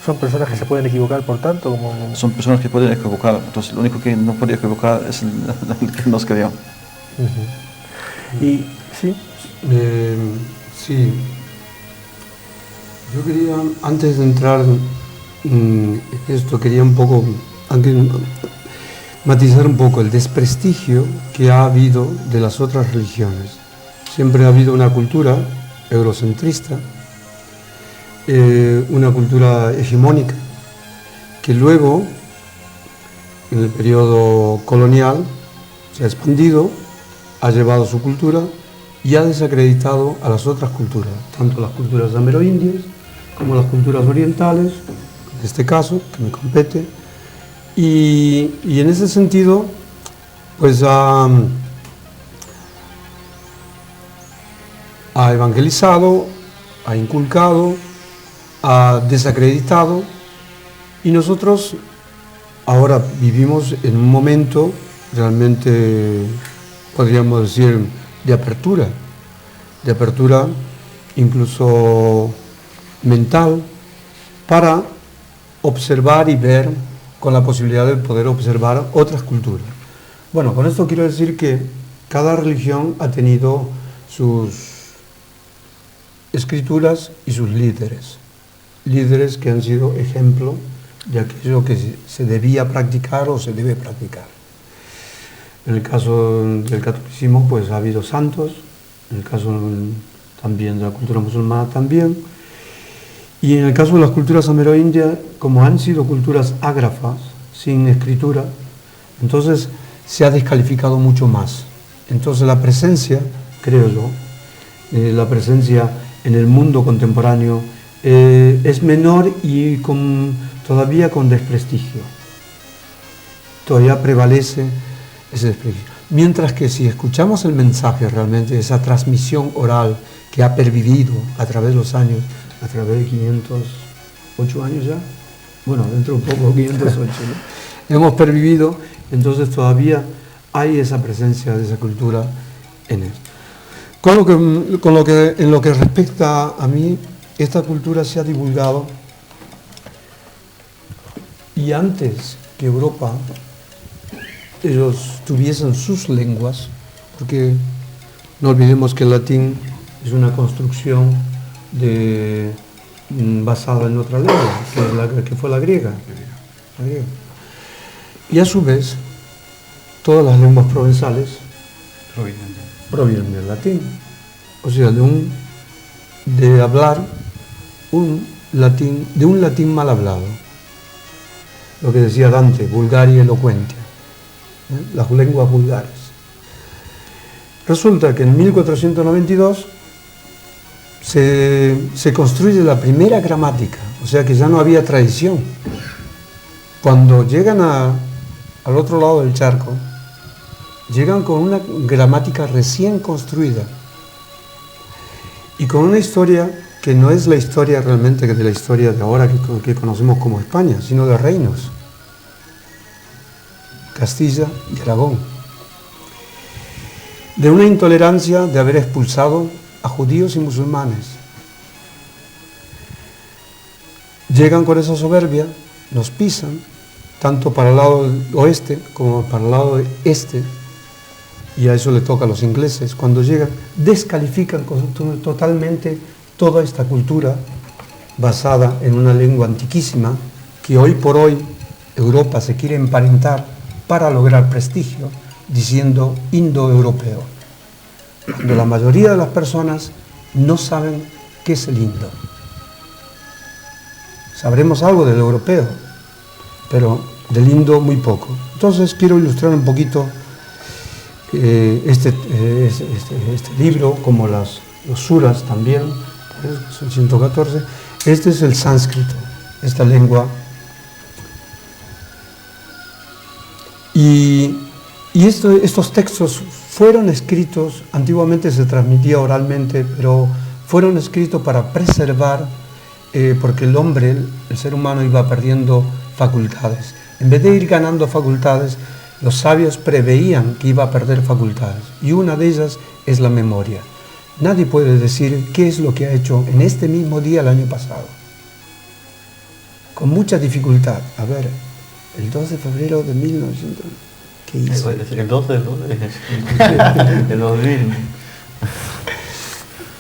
Speaker 1: Son personas que se pueden equivocar, por tanto,
Speaker 2: Son personas que pueden equivocar, entonces lo único que no puede equivocar es el que nos creó.
Speaker 1: Y sí.
Speaker 3: Sí. Yo quería, antes de entrar en esto, quería un poco, aunque matizar un poco el desprestigio que ha habido de las otras religiones. Siempre ha habido una cultura eurocentrista, una cultura hegemónica, que luego, en el periodo colonial, se ha expandido, ha llevado su cultura y ha desacreditado a las otras culturas, tanto las culturas ameroindias como las culturas orientales, en este caso, que me compete, y en ese sentido, pues ha evangelizado, ha inculcado, ha desacreditado, y nosotros ahora vivimos en un momento realmente, podríamos decir, de apertura incluso mental, para observar y ver, con la posibilidad de poder observar otras culturas. Bueno, con esto quiero decir que cada religión ha tenido sus escrituras y sus líderes que han sido ejemplo de aquello que se debía practicar o se debe practicar. En el caso del catolicismo, pues ha habido santos, en el caso también de la cultura musulmana también, y en el caso de las culturas ameroindias, como han sido culturas ágrafas, sin escritura, entonces se ha descalificado mucho más. Entonces la presencia, creo yo, la presencia en el mundo contemporáneo es menor y todavía con desprestigio. Todavía prevalece ese desprestigio. Mientras que si escuchamos el mensaje realmente, esa transmisión oral que ha pervivido a través de los años, a través de 508 años ya, bueno, dentro de un poco 508, ¿no? Hemos pervivido, entonces todavía hay esa presencia de esa cultura en esto. En lo que respecta a mí, esta cultura se ha divulgado, y antes que Europa ellos tuviesen sus lenguas, porque no olvidemos que el latín es una construcción basada en otra lengua, que fue la griega. Y a su vez, todas las lenguas provenzales provienen del latín. O sea, de hablar de un latín mal hablado. Lo que decía Dante, vulgaria elocuentia, las lenguas vulgares. Resulta que en 1492 se construye la primera gramática, o sea que ya no había tradición. Cuando llegan al otro lado del charco, llegan con una gramática recién construida y con una historia que no es la historia realmente de la historia de ahora que conocemos como España, sino de reinos, Castilla y Aragón, de una intolerancia de haber expulsado a judíos y musulmanes. Llegan con esa soberbia, nos pisan, tanto para el lado del oeste como para el lado este, y a eso le toca a los ingleses. Cuando llegan, descalifican totalmente toda esta cultura basada en una lengua antiquísima que hoy por hoy Europa se quiere emparentar para lograr prestigio diciendo indoeuropeo, cuando la mayoría de las personas no saben qué es el indo. Sabremos algo del europeo, pero del indo muy poco. Entonces quiero ilustrar un poquito este libro, como los suras también, son 114. Este es el sánscrito, esta lengua. Y estos textos fueron escritos, antiguamente se transmitía oralmente, pero fueron escritos para preservar, porque el hombre, el ser humano, iba perdiendo facultades. En vez de ir ganando facultades, los sabios preveían que iba a perder facultades, y una de ellas es la memoria. Nadie puede decir qué es lo que ha hecho en este mismo día el año pasado. Con mucha dificultad. A ver, el 2 de febrero de 1900, ¿qué hizo?
Speaker 4: El 12 del 2000.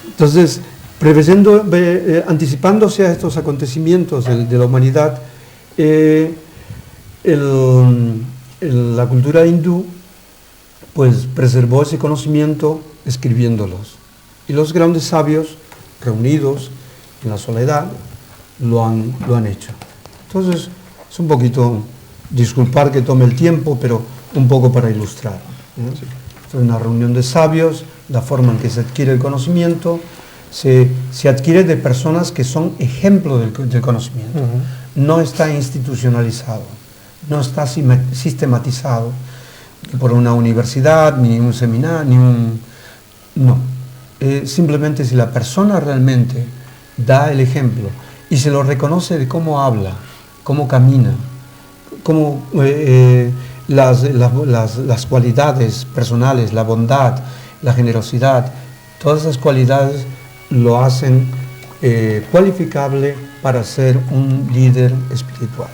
Speaker 3: Entonces, preveyendo, anticipándose a estos acontecimientos de la humanidad, la cultura hindú pues preservó ese conocimiento escribiéndolos. Y los grandes sabios, reunidos en la soledad, lo han hecho. Entonces, es un poquito, disculpar que tome el tiempo, pero un poco para ilustrar, ¿no? Sí. Es una reunión de sabios, la forma en que se adquiere el conocimiento, se adquiere de personas que son ejemplo del conocimiento. No está institucionalizado, no está sistematizado ni por una universidad, ni un seminario, no. Simplemente si la persona realmente da el ejemplo y se lo reconoce de cómo habla, cómo camina, cómo las cualidades personales, la bondad, la generosidad, todas esas cualidades lo hacen cualificable para ser un líder espiritual.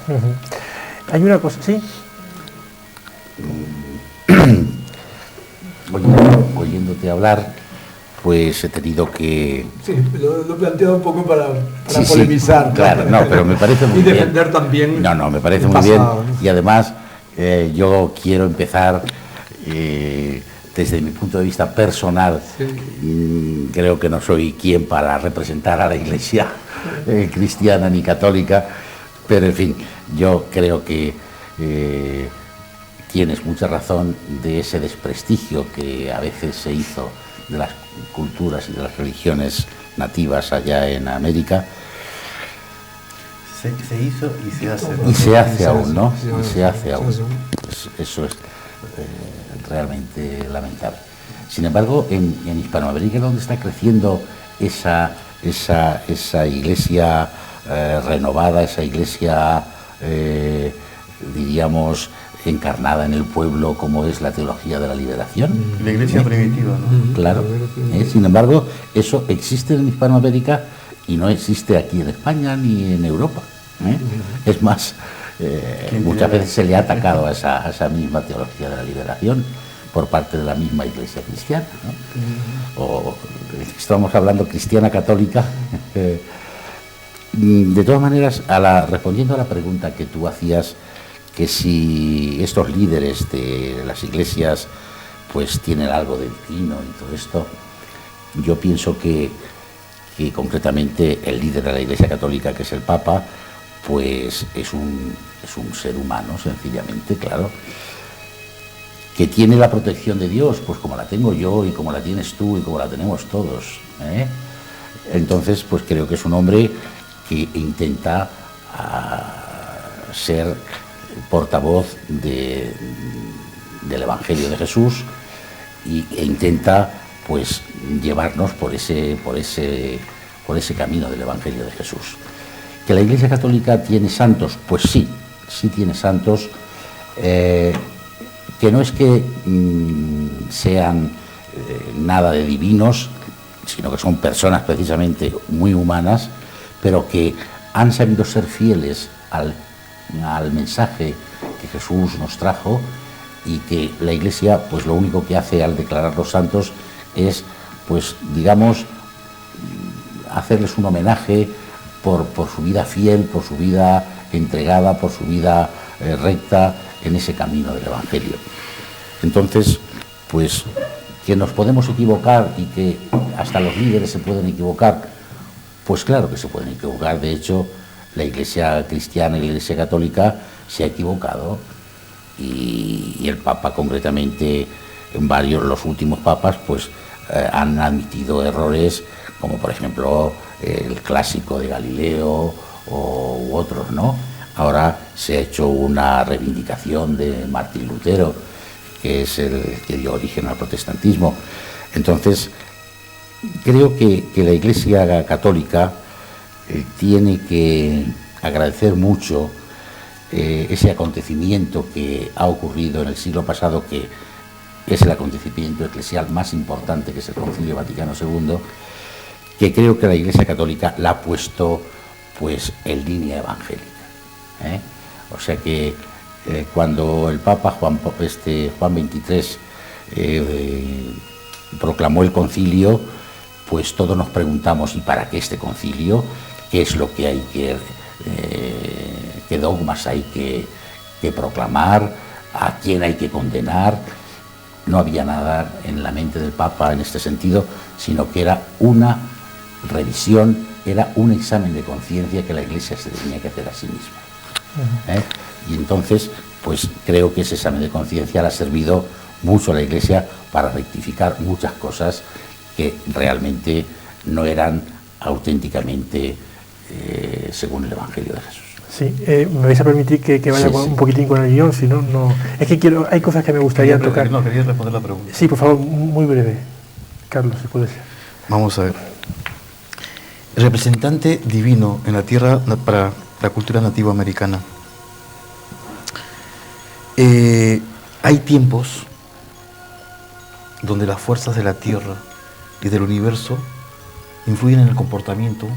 Speaker 1: Hay una cosa, ¿sí?
Speaker 5: Oyéndote hablar, pues he tenido que...
Speaker 3: Sí, lo he planteado un poco para
Speaker 5: sí,
Speaker 3: polemizar.
Speaker 5: Sí, claro, no, pero me parece muy bien.
Speaker 3: Y defender también.
Speaker 5: No, me parece muy bien. Y además, yo quiero empezar, desde mi punto de vista personal, sí. Creo que no soy quien para representar a la Iglesia cristiana ni católica, pero en fin, yo creo que tienes mucha razón de ese desprestigio que a veces se hizo de las culturas y de las religiones nativas allá en América.
Speaker 4: Se hizo y se hace.
Speaker 5: Y se hace aún, ¿no? Y se hace aún. Eso es realmente lamentable. Sin embargo, en Hispanoamérica, donde está creciendo esa iglesia renovada, esa iglesia, diríamos, encarnada en el pueblo, como es la teología de la liberación.
Speaker 4: La iglesia primitiva, ¿no?
Speaker 5: Claro. Sin embargo, eso existe en Hispanoamérica y no existe aquí en España ni en Europa. Es más, muchas veces se le ha atacado a esa misma teología de la liberación por parte de la misma iglesia cristiana, ¿no? O estamos hablando cristiana católica. De todas maneras, respondiendo a la pregunta que tú hacías, que si estos líderes de las iglesias pues tienen algo de divino y todo esto, yo pienso que concretamente el líder de la Iglesia Católica, que es el Papa, pues es un ser humano, sencillamente, claro, que tiene la protección de Dios, pues como la tengo yo y como la tienes tú y como la tenemos todos, ¿eh? Entonces, pues creo que es un hombre que intenta ser portavoz del Evangelio de Jesús e intenta pues llevarnos por ese camino del Evangelio de Jesús. ¿Que la Iglesia Católica tiene santos? Pues sí tiene santos, que no es que sean nada de divinos, sino que son personas precisamente muy humanas, pero que han sabido ser fieles al mensaje que Jesús nos trajo, y que la Iglesia pues lo único que hace al declararlos santos es, pues digamos, hacerles un homenaje por su vida fiel, por su vida entregada, por su vida recta en ese camino del Evangelio. Entonces, pues que nos podemos equivocar y que hasta los líderes se pueden equivocar, pues claro que se pueden equivocar. De hecho, la Iglesia cristiana y la Iglesia católica se ha equivocado, y el Papa concretamente, los últimos papas, pues han admitido errores, como por ejemplo el clásico de Galileo u otros, ¿no? Ahora se ha hecho una reivindicación de Martín Lutero, que es el que dio origen al protestantismo. Entonces, creo que la Iglesia católica tiene que agradecer mucho ese acontecimiento que ha ocurrido en el siglo pasado, que es el acontecimiento eclesial más importante, que es el Concilio Vaticano II, que creo que la Iglesia Católica la ha puesto pues en línea evangélica, ¿eh? O sea que cuando el Papa Juan XXIII proclamó el concilio, pues todos nos preguntamos: ¿y para qué este concilio? ¿Qué es lo que hay qué dogmas hay que proclamar? a quién hay que condenar. No había nada en la mente del Papa en este sentido, sino que era una revisión, era un examen de conciencia que la Iglesia se tenía que hacer a sí misma. Y entonces, pues creo que ese examen de conciencia le ha servido mucho a la Iglesia para rectificar muchas cosas que realmente no eran auténticamente según el Evangelio de Jesús.
Speaker 1: Sí, me vais a permitir que vaya un poquitín con el guión, si no, no. Es que hay cosas que me gustaría tocar.
Speaker 4: No, quería responder la pregunta.
Speaker 1: Sí, por favor, muy breve. Carlos, si puede ser.
Speaker 4: Vamos a ver. El representante divino en la tierra para la cultura nativa americana. Hay tiempos donde las fuerzas de la tierra y del universo influyen en el comportamiento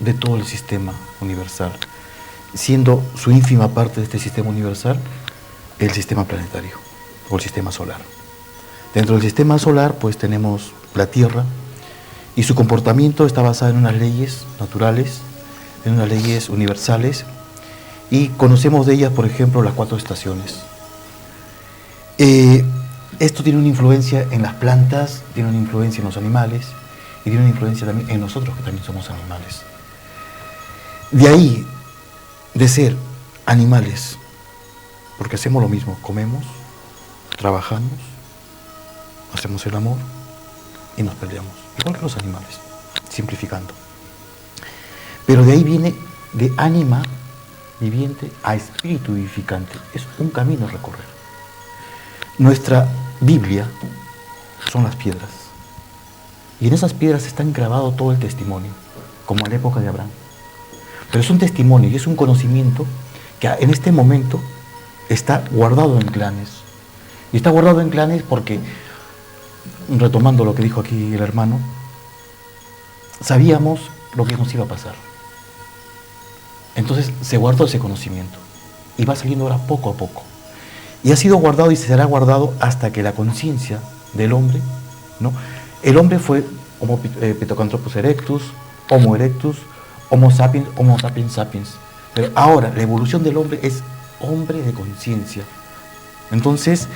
Speaker 4: de todo el sistema universal, siendo su ínfima parte de este sistema universal el sistema planetario o el sistema solar. Dentro del sistema solar pues tenemos la Tierra y su comportamiento está basado en unas leyes naturales, en unas leyes universales, y conocemos de ellas, por ejemplo, las 4 estaciones. Esto tiene una influencia en las plantas, tiene una influencia en los animales y tiene una influencia también en nosotros, que también somos animales. De ahí, de ser animales, porque hacemos lo mismo, comemos, trabajamos, hacemos el amor y nos peleamos, igual que los animales, simplificando. Pero de ahí viene de ánima viviente a espíritu vivificante, es un camino a recorrer. Nuestra Biblia son las piedras, y en esas piedras está grabado todo el testimonio, como en la época de Abraham. Pero es un testimonio y es un conocimiento que en este momento está guardado en clanes. Y está guardado en clanes porque, retomando lo que dijo aquí el hermano, sabíamos lo que nos iba a pasar. Entonces se guardó ese conocimiento y va saliendo ahora poco a poco. Y ha sido guardado y se será guardado hasta que la conciencia del hombre, ¿no? El hombre fue Homo Pithecanthropus erectus, Homo erectus, Homo sapiens sapiens. Pero ahora la evolución del hombre es hombre de conciencia. Entonces,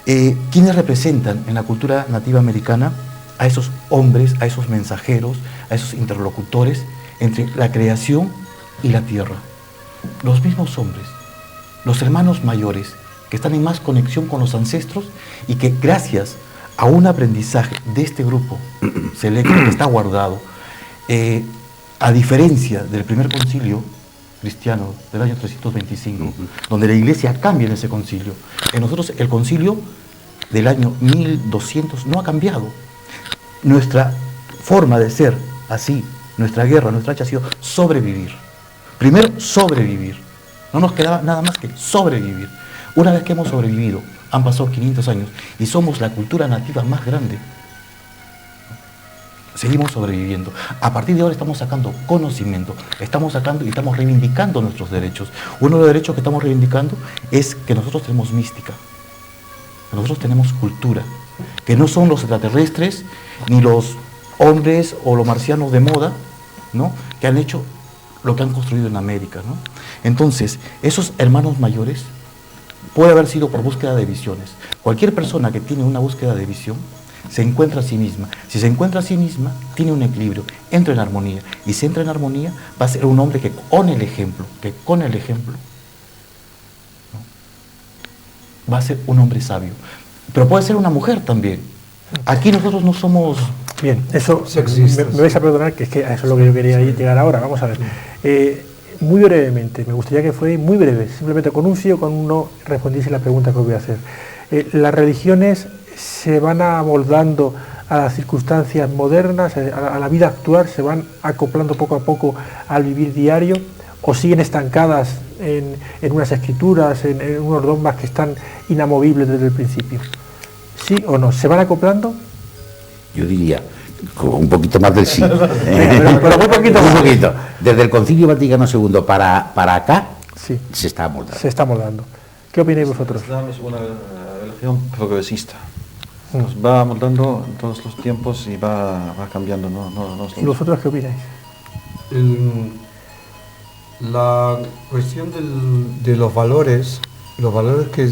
Speaker 4: ¿quiénes representan en la cultura nativa americana a esos hombres, a esos mensajeros, a esos interlocutores entre la creación y la tierra? Los mismos hombres, los hermanos mayores, que están en más conexión con los ancestros y que gracias a un aprendizaje de este grupo selecto que está guardado, a diferencia del primer concilio cristiano del año 325, donde la Iglesia cambia en ese concilio, en nosotros el concilio del año 1200 no ha cambiado. Nuestra forma de ser así, nuestra guerra, nuestra hacha ha sido sobrevivir. Primero, sobrevivir. No nos quedaba nada más que sobrevivir. Una vez que hemos sobrevivido, han pasado 500 años y somos la cultura nativa más grande, seguimos sobreviviendo. A partir de ahora estamos sacando conocimiento, estamos sacando y estamos reivindicando nuestros derechos. Uno de los derechos que estamos reivindicando es que nosotros tenemos mística, que nosotros tenemos cultura, que no son los extraterrestres ni los hombres o los marcianos de moda, ¿no?, que han hecho lo que han construido en América, ¿no? Entonces, esos hermanos mayores puede haber sido por búsqueda de visiones. Cualquier persona que tiene una búsqueda de visión se encuentra a sí misma. Si se encuentra a sí misma, tiene un equilibrio, entra en armonía. Y si entra en armonía, va a ser un hombre que con el ejemplo, ¿no?, va a ser un hombre sabio. Pero puede ser una mujer también. Aquí nosotros no somos...
Speaker 1: Bien, eso me vais a perdonar, que es que eso es lo que yo quería llegar ahora. Vamos a ver. Muy brevemente, me gustaría que fuera muy breve, simplemente con un sí o con un no respondiese la pregunta que os voy a hacer. ¿Las religiones se van amoldando a las circunstancias modernas, a la vida actual, se van acoplando poco a poco al vivir diario, o siguen estancadas en unas escrituras, en unos dogmas que están inamovibles desde el principio? ¿Sí o no? ¿Se van acoplando?
Speaker 5: Yo diría, un poquito más del sí.
Speaker 1: Pero muy poquito más.
Speaker 5: Un poquito. Desde el Concilio Vaticano II para acá,
Speaker 1: sí,
Speaker 5: se está amoldando.
Speaker 1: Se está amoldando. ¿Qué opináis vosotros?
Speaker 2: El Islam es una religión progresista. Nos va amoldando en todos los tiempos y va cambiando.
Speaker 1: ¿Y vosotros qué opináis?
Speaker 3: La cuestión de los valores los valores que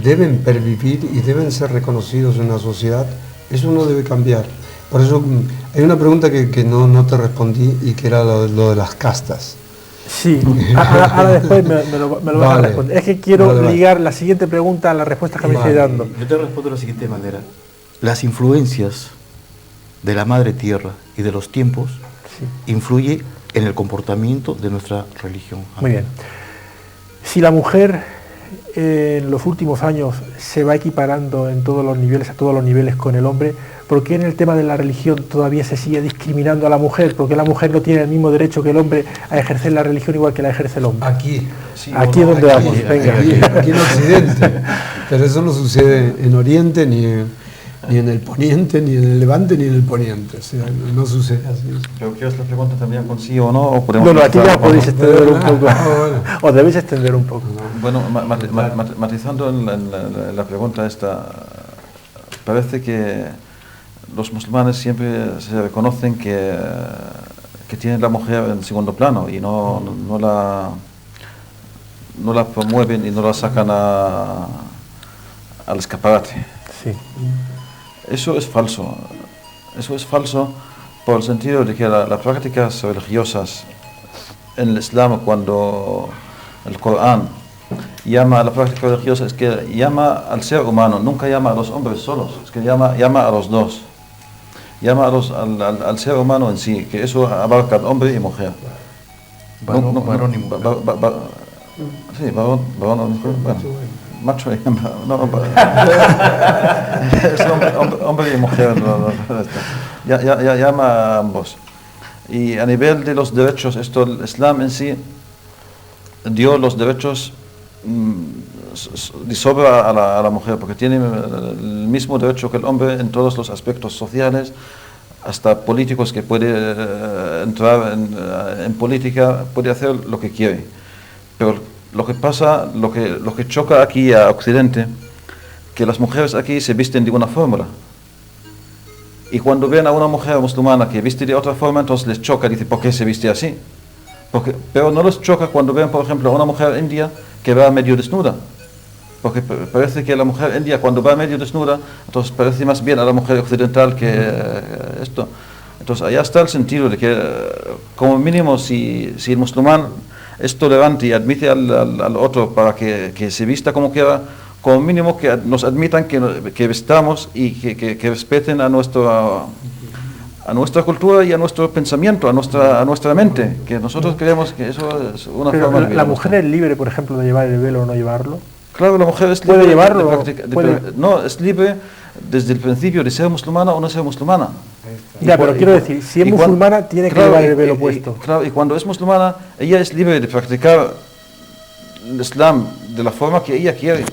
Speaker 3: deben pervivir y deben ser reconocidos en la sociedad, eso no debe cambiar. Por eso hay una pregunta que no te respondí y que era lo de las castas.
Speaker 1: Sí, ahora después me lo vas a responder. Es que quiero ligar la siguiente pregunta a la respuesta que me estoy dando.
Speaker 4: Yo te respondo de la siguiente manera. Las influencias de la madre tierra y de los tiempos influyen en el comportamiento de nuestra religión.
Speaker 1: Muy bien. Si la mujer en los últimos años se va equiparando en todos los niveles, a todos los niveles con el hombre, ¿por qué en el tema de la religión todavía se sigue discriminando a la mujer? ¿Por qué la mujer no tiene el mismo derecho que el hombre a ejercer la religión igual que la ejerce el hombre?
Speaker 3: Aquí.
Speaker 1: Sí, aquí es donde vamos. Venga.
Speaker 3: Aquí en Occidente. Pero eso no sucede en Oriente, ni en el Poniente, ni en el Levante, ni en el Poniente. O sea, no sucede así.
Speaker 2: Pero ¿quieres la pregunta también con sí o no? ¿O podemos
Speaker 1: no, aquí ya podéis extender un poco. O debéis extender un poco.
Speaker 2: Bueno, matizando en la pregunta esta, parece que los musulmanes siempre se reconocen que tienen la mujer en segundo plano y no la promueven y no la sacan al escaparate.
Speaker 1: Sí.
Speaker 2: Eso es falso. Eso es falso por el sentido de que las prácticas religiosas en el Islam, cuando el Corán llama a la práctica religiosa, es que llama al ser humano, nunca llama a los hombres solos, es que llama a los dos. Llama al ser humano en sí, que eso abarca hombre y mujer.
Speaker 4: Varón y mujer.
Speaker 2: Sí, varón o mujer. Bueno, macho y hembra. Es hombre y mujer. Llama a ambos. Y a nivel de los derechos, el Islam en sí dio los derechos de sobra a la mujer, porque tiene el mismo derecho que el hombre en todos los aspectos sociales, hasta políticos, que puede entrar en política, puede hacer lo que quiere. Pero lo que pasa, lo que choca aquí a Occidente, que las mujeres aquí se visten de una forma. Y cuando ven a una mujer musulmana que viste de otra forma, entonces les choca, dice, ¿por qué se viste así? Pero no les choca cuando ven, por ejemplo, a una mujer india que va medio desnuda. Porque parece que la mujer india, cuando va medio desnuda, entonces parece más bien a la mujer occidental que esto. Entonces allá está el sentido de que, como mínimo, si el musulmán es tolerante y admite al otro para que se vista como quiera, como mínimo que nos admitan que vestamos y que respeten a nuestra cultura y a nuestro pensamiento, a nuestra mente, que nosotros creemos que eso es una
Speaker 1: pero
Speaker 2: forma de
Speaker 1: vida. ¿La mujer es libre, por ejemplo, de llevar el velo o no llevarlo?
Speaker 2: Claro, la mujer es libre.
Speaker 1: ¿Puede llevarlo?
Speaker 2: No, es libre desde el principio de ser musulmana o no ser musulmana.
Speaker 1: Ya, pero quiero decir, si es musulmana, tiene que llevar el velo puesto.
Speaker 2: Claro, y cuando es musulmana, ella es libre de practicar el Islam de la forma que ella quiere.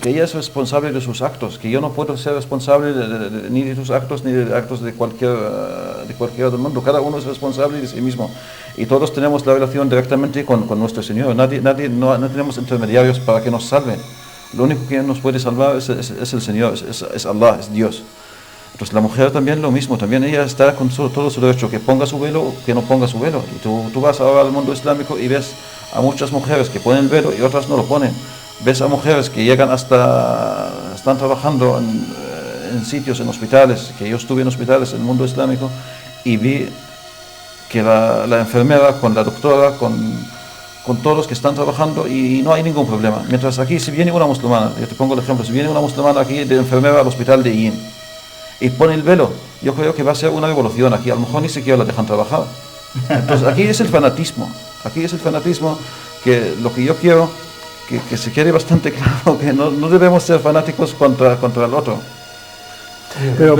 Speaker 2: Que ella es responsable de sus actos, que yo no puedo ser responsable ni de sus actos ni de actos de cualquiera del mundo. Cada uno es responsable de sí mismo y todos tenemos la relación directamente con nuestro Señor. No tenemos intermediarios para que nos salven. Lo único que nos puede salvar es el Señor, es Allah, es Dios. Entonces la mujer también lo mismo, también ella está con todo su derecho, que ponga su velo o que no ponga su velo. Y tú vas ahora al mundo islámico y ves a muchas mujeres que ponen el velo y otras no lo ponen. Ves a mujeres que llegan están trabajando en sitios, en hospitales, que yo estuve en hospitales en el mundo islámico y vi que la enfermera con la doctora, con todos los que están trabajando y no hay ningún problema. Mientras aquí, si viene una musulmana, yo te pongo el ejemplo, si viene una musulmana aquí de enfermera al hospital de Yin y pone el velo, yo creo que va a ser una revolución aquí, a lo mejor ni siquiera la dejan trabajar. Entonces aquí es el fanatismo, que lo que yo quiero, que se quede bastante claro, que no debemos ser fanáticos contra el otro.
Speaker 1: Pero,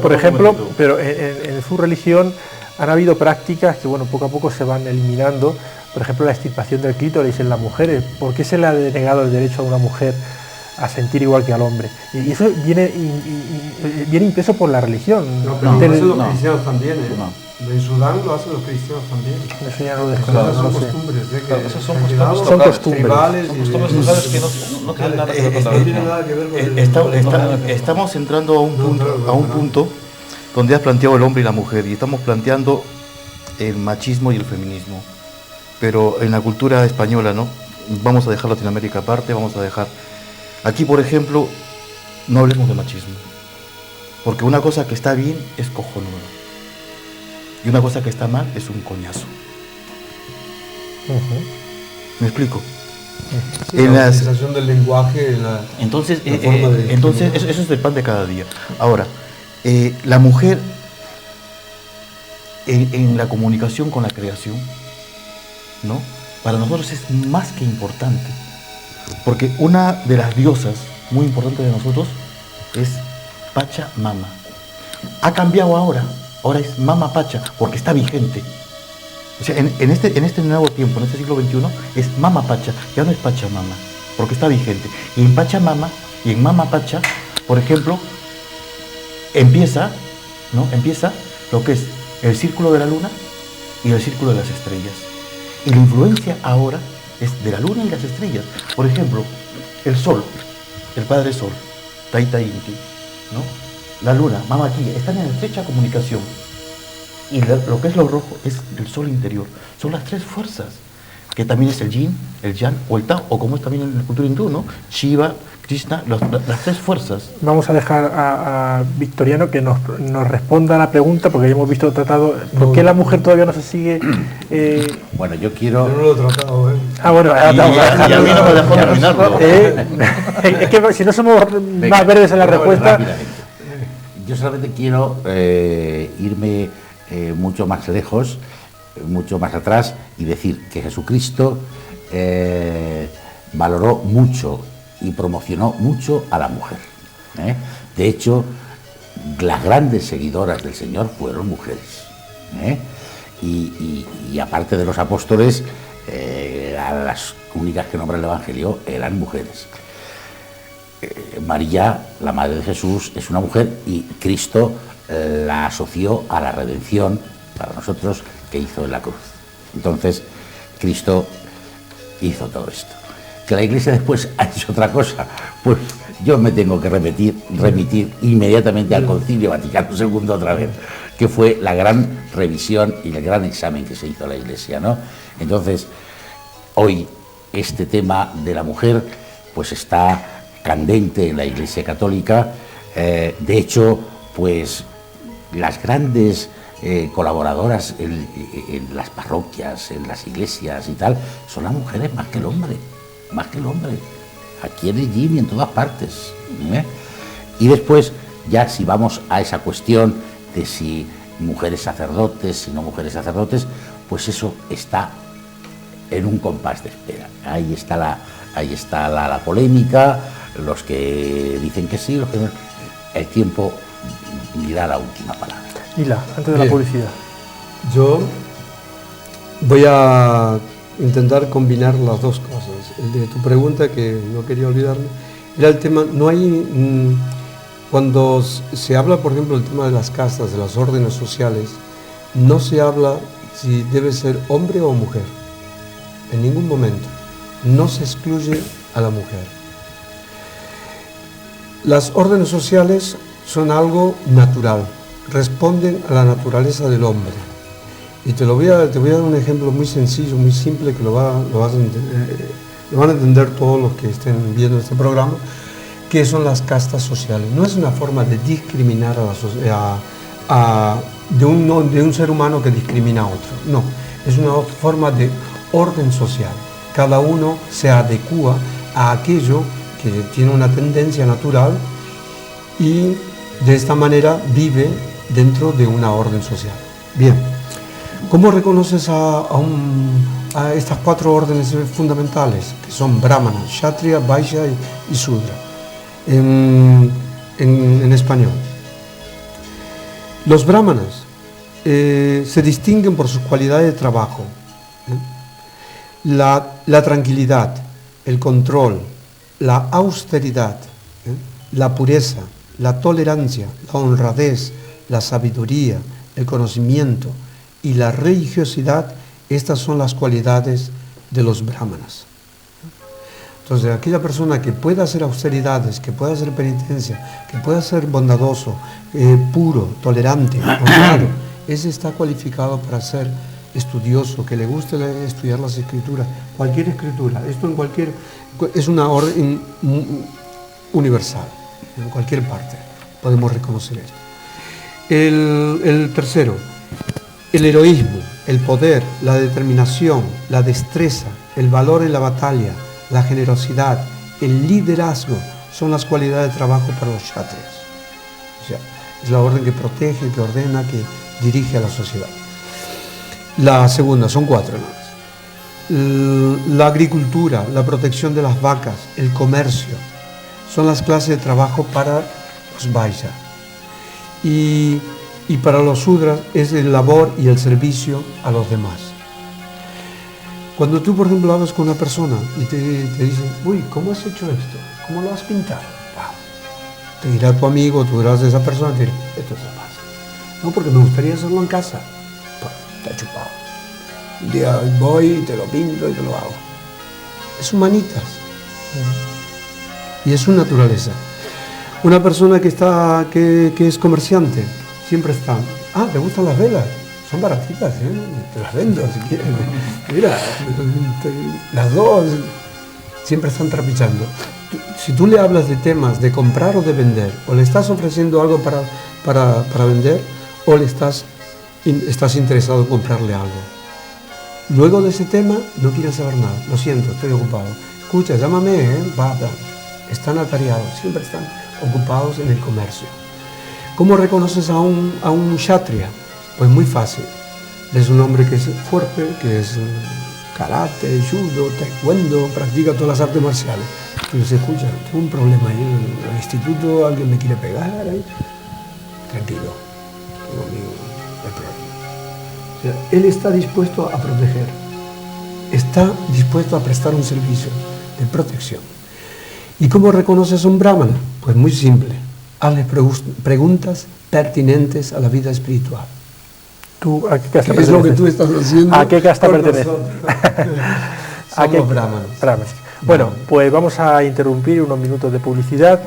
Speaker 1: por ejemplo, en su religión han habido prácticas que, bueno, poco a poco se van eliminando. Por ejemplo, la extirpación del clítoris en las mujeres. ¿Por qué se le ha denegado el derecho a una mujer a sentir igual que al hombre? Y eso viene impreso por la religión.
Speaker 3: No, pero lo hacen los cristianos también, ¿eh? No. En Sudán lo hacen los cristianos también.
Speaker 1: Eso ya no lo desconozco.
Speaker 3: Son costumbres,
Speaker 2: Esas son costumbres
Speaker 3: tribales
Speaker 2: locales que no tienen nada que ver con la religión.
Speaker 4: Estamos entrando a un punto donde has planteado el hombre y la mujer, y estamos planteando el machismo y el feminismo. Pero en la cultura española, ¿no? vamos a dejar Latinoamérica aparte, vamos a dejar... Aquí, por ejemplo, no hablemos de machismo. Porque una cosa que está bien es cojonuda. Y una cosa que está mal es un coñazo. ¿Me explico?
Speaker 3: Sí, la utilización del lenguaje,
Speaker 4: entonces,
Speaker 3: entonces
Speaker 4: eso es el pan de cada día. Ahora, la mujer en la comunicación con la creación, ¿no? Para nosotros es más que importante, porque una de las diosas muy importantes de nosotros es Pachamama. Ha cambiado ahora es Mama Pacha, porque está vigente. O sea, en este nuevo tiempo, en este siglo XXI, es Mama Pacha, ya no es Pachamama, porque está vigente. Y en Pachamama y en Mama Pacha, por ejemplo, empieza lo que es el círculo de la luna y el círculo de las estrellas. Y la influencia ahora es de la luna y las estrellas. Por ejemplo, el sol, el padre sol, Taita Inti, ¿no? La luna, Mama Quilla, están en estrecha comunicación. Y lo que es lo rojo es el sol interior. Son las tres fuerzas, que también es el yin, el yang o el tao, o como es también en la cultura hindú, ¿no? Shiva, Krishna, las tres fuerzas.
Speaker 1: Vamos a dejar a Victoriano que nos responda a la pregunta, porque ya hemos visto tratado. ¿Por qué la mujer todavía no se sigue?
Speaker 5: Bueno, yo quiero...
Speaker 3: Yo no lo he tratado, ¿eh?
Speaker 1: Ah, bueno,
Speaker 4: Y a mí no me dejó terminarlo.
Speaker 1: Es que si no somos más verdes en la respuesta...
Speaker 5: Yo solamente quiero irme mucho más lejos, mucho más atrás, y decir que Jesucristo valoró mucho y promocionó mucho a la mujer. De hecho, las grandes seguidoras del Señor fueron mujeres. Y aparte de los apóstoles, las únicas que nombra el Evangelio eran mujeres. María, la madre de Jesús, es una mujer, y Cristo la asoció a la redención para nosotros que hizo en la cruz. Entonces, Cristo hizo todo esto. Que la Iglesia después ha hecho otra cosa, pues yo me tengo que remitir inmediatamente al Concilio Vaticano II otra vez, que fue la gran revisión y el gran examen que se hizo a la Iglesia, ¿no? Entonces, hoy este tema de la mujer pues está candente en la Iglesia Católica. De hecho, pues las grandes colaboradoras en las parroquias, en las iglesias y tal, son las mujeres más que el hombre, aquí en el Yin y en todas partes. Y después, ya si vamos a esa cuestión de si mujeres sacerdotes, si no mujeres sacerdotes, pues eso está en un compás de espera. Ahí está la polémica, los que dicen que sí, los que no. El tiempo dirá la última palabra.
Speaker 1: Hila, antes de la publicidad.
Speaker 3: Yo voy a intentar combinar las dos cosas. El de tu pregunta, que no quería olvidarme, era el tema, no hay... Cuando se habla, por ejemplo, del tema de las castas, de las órdenes sociales, no se habla si debe ser hombre o mujer. En ningún momento. No se excluye a la mujer. Las órdenes sociales son algo natural, responden a la naturaleza del hombre. Y te voy a dar un ejemplo muy sencillo, muy simple, que lo van a entender todos los que estén viendo este programa, que son las castas sociales. No es una forma de discriminar de un ser humano que discrimina a otro, no, es una forma de orden social. Cada uno se adecúa a aquello que tiene una tendencia natural y de esta manera vive dentro de una orden social. Bien, ¿cómo reconoces a estas cuatro órdenes fundamentales, que son Brahmana, Kshatriya, Vaishya y Sudra en español? Los Brahmanas se distinguen por sus cualidades de trabajo, la tranquilidad, el control, la austeridad, la pureza, la tolerancia, la honradez, la sabiduría, el conocimiento y la religiosidad. Estas son las cualidades de los brahmanas. Entonces, aquella persona que pueda hacer austeridades, que pueda hacer penitencia, que pueda ser bondadoso, puro, tolerante, honrado, ese está cualificado para ser estudioso, que le guste estudiar las escrituras, cualquier escritura, esto es una orden universal, en cualquier parte podemos reconocer esto. El tercero, el heroísmo, el poder, la determinación, la destreza, el valor en la batalla, la generosidad, el liderazgo, son las cualidades de trabajo para los kshatriyas. O sea, es la orden que protege, que ordena, que dirige a la sociedad. La segunda, son 4 nada más. La agricultura, la protección de las vacas, el comercio, son las clases de trabajo para los vaisya. Y para los sudras es el labor y el servicio a los demás. Cuando tú, por ejemplo, hablas con una persona y te dicen, uy, ¿cómo has hecho esto? ¿Cómo lo has pintado? Te dirá tu amigo, tú dirás a esa persona, te dirá, esto se pasa. No, porque me gustaría hacerlo en casa. Te ha chupado. Un día voy y te lo pinto y te lo hago. Es humanitas. Y es su naturaleza. Una persona que es comerciante, siempre está, ¿te gustan las velas? Son baratitas, te las vendo si quieres. Mira, las dos siempre están trapichando. Si tú le hablas de temas de comprar o de vender, o le estás ofreciendo algo para vender, o le estás interesado en comprarle algo. Luego de ese tema no quieres saber nada. Lo siento, estoy ocupado. Escucha, llámame, va. Están atareados, siempre están ocupados en el comercio. ¿Cómo reconoces a un kshatriya? Pues muy fácil. Es un hombre que es fuerte, que es karate, judo, taekwondo, practica todas las artes marciales. Tú dices, escucha, tengo un problema ahí en el instituto, alguien me quiere pegar ahí. Tranquilo, tengo el problema. O sea, él está dispuesto a proteger, está dispuesto a prestar un servicio de protección. ¿Y cómo reconoces a un brahmana? Pues muy simple, hazle preguntas pertinentes a la vida espiritual.
Speaker 1: ¿Tú a qué casta
Speaker 3: perteneces? Es lo que tú estás haciendo.
Speaker 1: ¿A qué casta perteneces?
Speaker 3: Somos brahmanes.
Speaker 1: Bueno, pues vamos a interrumpir unos minutos de publicidad.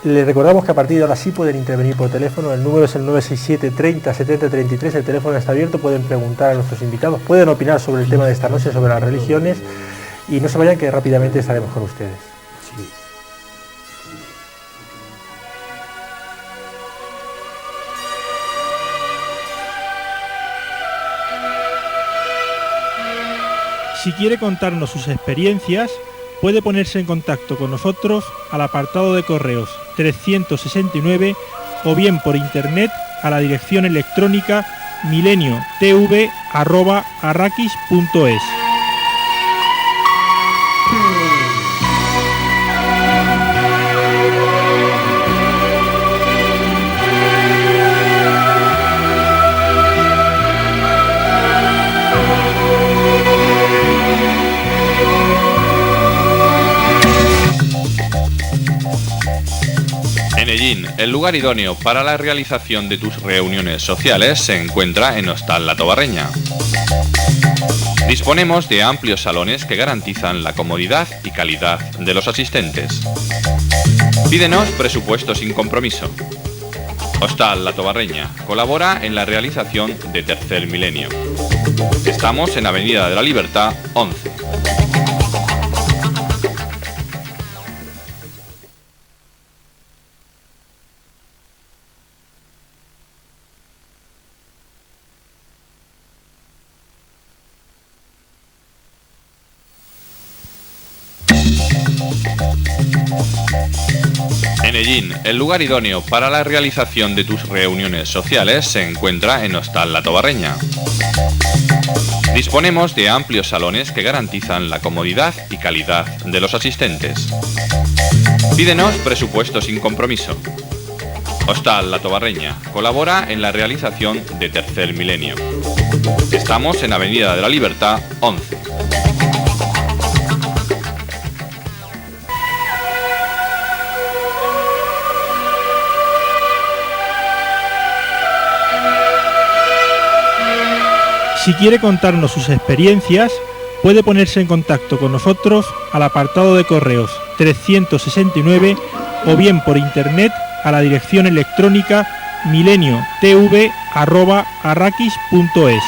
Speaker 1: Les recordamos que a partir de ahora sí pueden intervenir por teléfono. El número es el 967 30 70 33. El teléfono está abierto. Pueden preguntar a nuestros invitados. Pueden opinar sobre el tema de esta noche, sobre las religiones. Y no se vayan, que rápidamente estaremos con ustedes.
Speaker 3: Sí.
Speaker 7: Si quiere contarnos sus experiencias, puede ponerse en contacto con nosotros al apartado de correos 369 o bien por internet a la dirección electrónica mileniotv@arrakis.es.
Speaker 6: Enellín, el lugar idóneo para la realización de tus reuniones sociales, se encuentra en Hostal La Tobarreña. Disponemos de amplios salones que garantizan la comodidad y calidad de los asistentes. Pídenos presupuesto sin compromiso. Hostal La Tobarreña colabora en la realización de Tercer Milenio. Estamos en Avenida de la Libertad 11. Enellín, el lugar idóneo para la realización de tus reuniones sociales, se encuentra en Hostal La Tobarreña. Disponemos de amplios salones que garantizan la comodidad y calidad de los asistentes. Pídenos presupuesto sin compromiso. Hostal La Tobarreña colabora en la realización de Tercer Milenio. Estamos en Avenida de la Libertad 11.
Speaker 7: Si quiere contarnos sus experiencias, puede ponerse en contacto con nosotros al apartado de correos 369 o bien por internet a la dirección electrónica mileniotv@arrakis.es.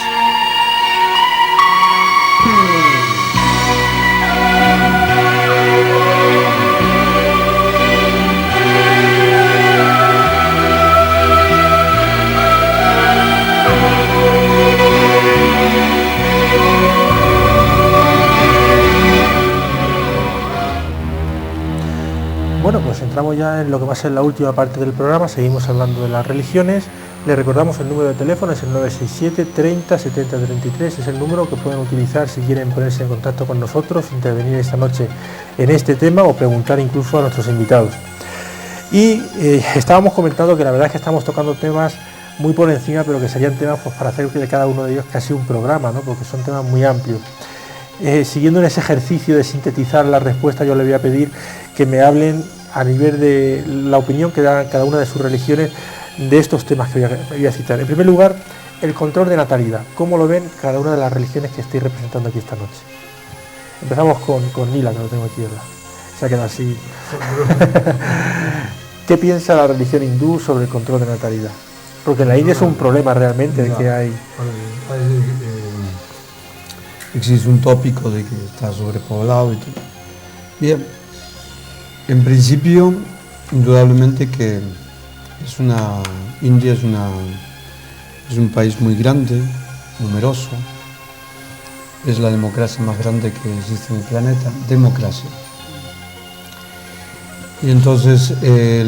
Speaker 1: entramos ya en lo que va a ser la última parte del programa. Seguimos hablando de las religiones. Les recordamos el número de teléfono, es el 967 30 70 33, es el número que pueden utilizar si quieren ponerse en contacto con nosotros, intervenir esta noche en este tema o preguntar incluso a nuestros invitados. Y estábamos comentando que la verdad es que estamos tocando temas muy por encima, pero que serían temas pues, para hacer de cada uno de ellos casi un programa, ¿no? Porque son temas muy amplios. Siguiendo en ese ejercicio de sintetizar la respuesta, yo le voy a pedir que me hablen a nivel de la opinión que dan cada una de sus religiones de estos temas que voy a citar. En primer lugar, el control de natalidad. ¿Cómo lo ven cada una de las religiones que estoy representando aquí esta noche? Empezamos con Nila, que lo tengo aquí, ¿verdad? Se ha quedado así. ¿Qué piensa la religión hindú sobre el control de natalidad? Porque en la India es un problema realmente de que hay...
Speaker 3: Existe un tópico de que está sobrepoblado y todo. Bien, en principio, indudablemente que India es un país muy grande, numeroso, es la democracia más grande que existe en el planeta, democracia. Y entonces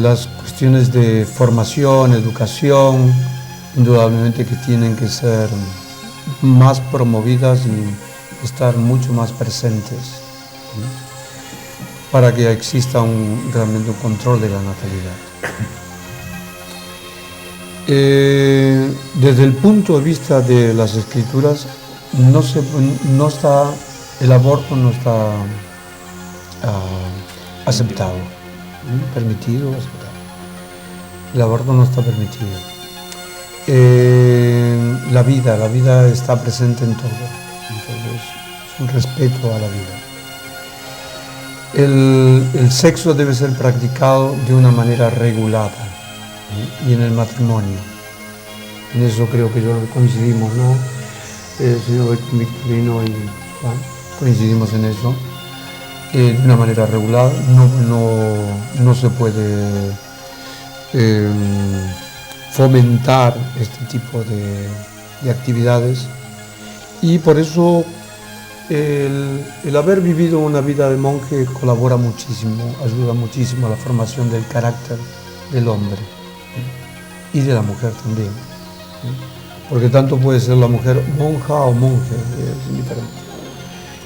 Speaker 3: las cuestiones de formación, educación, indudablemente que tienen que ser más promovidas y estar mucho más presentes, ¿sí? Para que exista realmente un control de la natalidad. Desde el punto de vista de las escrituras, el aborto no está aceptado, permitido, aceptado. El aborto no está permitido. La vida está presente en todo, entonces es un respeto a la vida. El sexo debe ser practicado de una manera regulada, ¿sí? Y en el matrimonio. En eso creo que coincidimos, ¿no? El señor Victorino y Juan, coincidimos en eso. De una manera regulada, no se puede fomentar este tipo de actividades, y por eso el haber vivido una vida de monje colabora muchísimo, ayuda muchísimo a la formación del carácter del hombre, ¿sí? Y de la mujer también, ¿sí? Porque tanto puede ser la mujer monja o monje, es indiferente,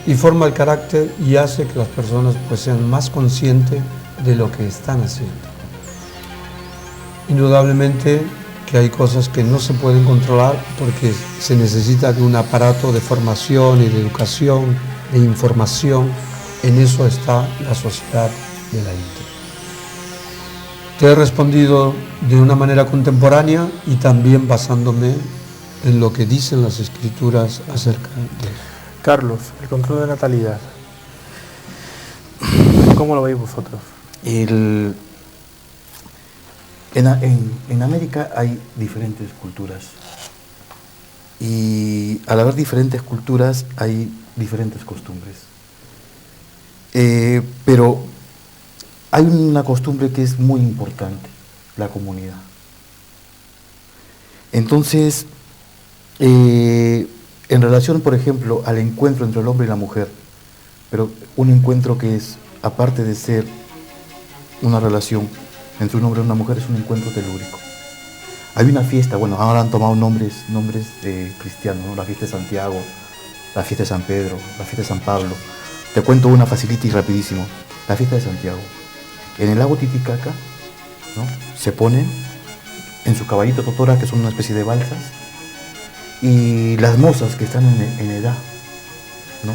Speaker 3: y forma el carácter y hace que las personas pues sean más conscientes de lo que están haciendo. Indudablemente que hay cosas que no se pueden controlar porque se necesita de un aparato de formación y de educación, de información. En eso está la sociedad de la India. Te he respondido de una manera contemporánea y también basándome en lo que dicen las escrituras acerca de eso.
Speaker 1: Carlos, el control de natalidad. ¿Cómo lo veis vosotros?
Speaker 4: En América hay diferentes culturas, y al haber diferentes culturas hay diferentes costumbres, pero hay una costumbre que es muy importante, la comunidad. Entonces, en relación, por ejemplo, al encuentro entre el hombre y la mujer, pero un encuentro que es, aparte de ser una relación entre un hombre y una mujer, es un encuentro telúrico. Hay una fiesta, bueno, ahora han tomado nombres cristianos, ¿no? La fiesta de Santiago, la fiesta de San Pedro, la fiesta de San Pablo. Te cuento una facilita y rapidísimo. La fiesta de Santiago. En el lago Titicaca, ¿no? Se ponen en su caballito totora, que son una especie de balsas, y las mozas que están en edad, ¿no?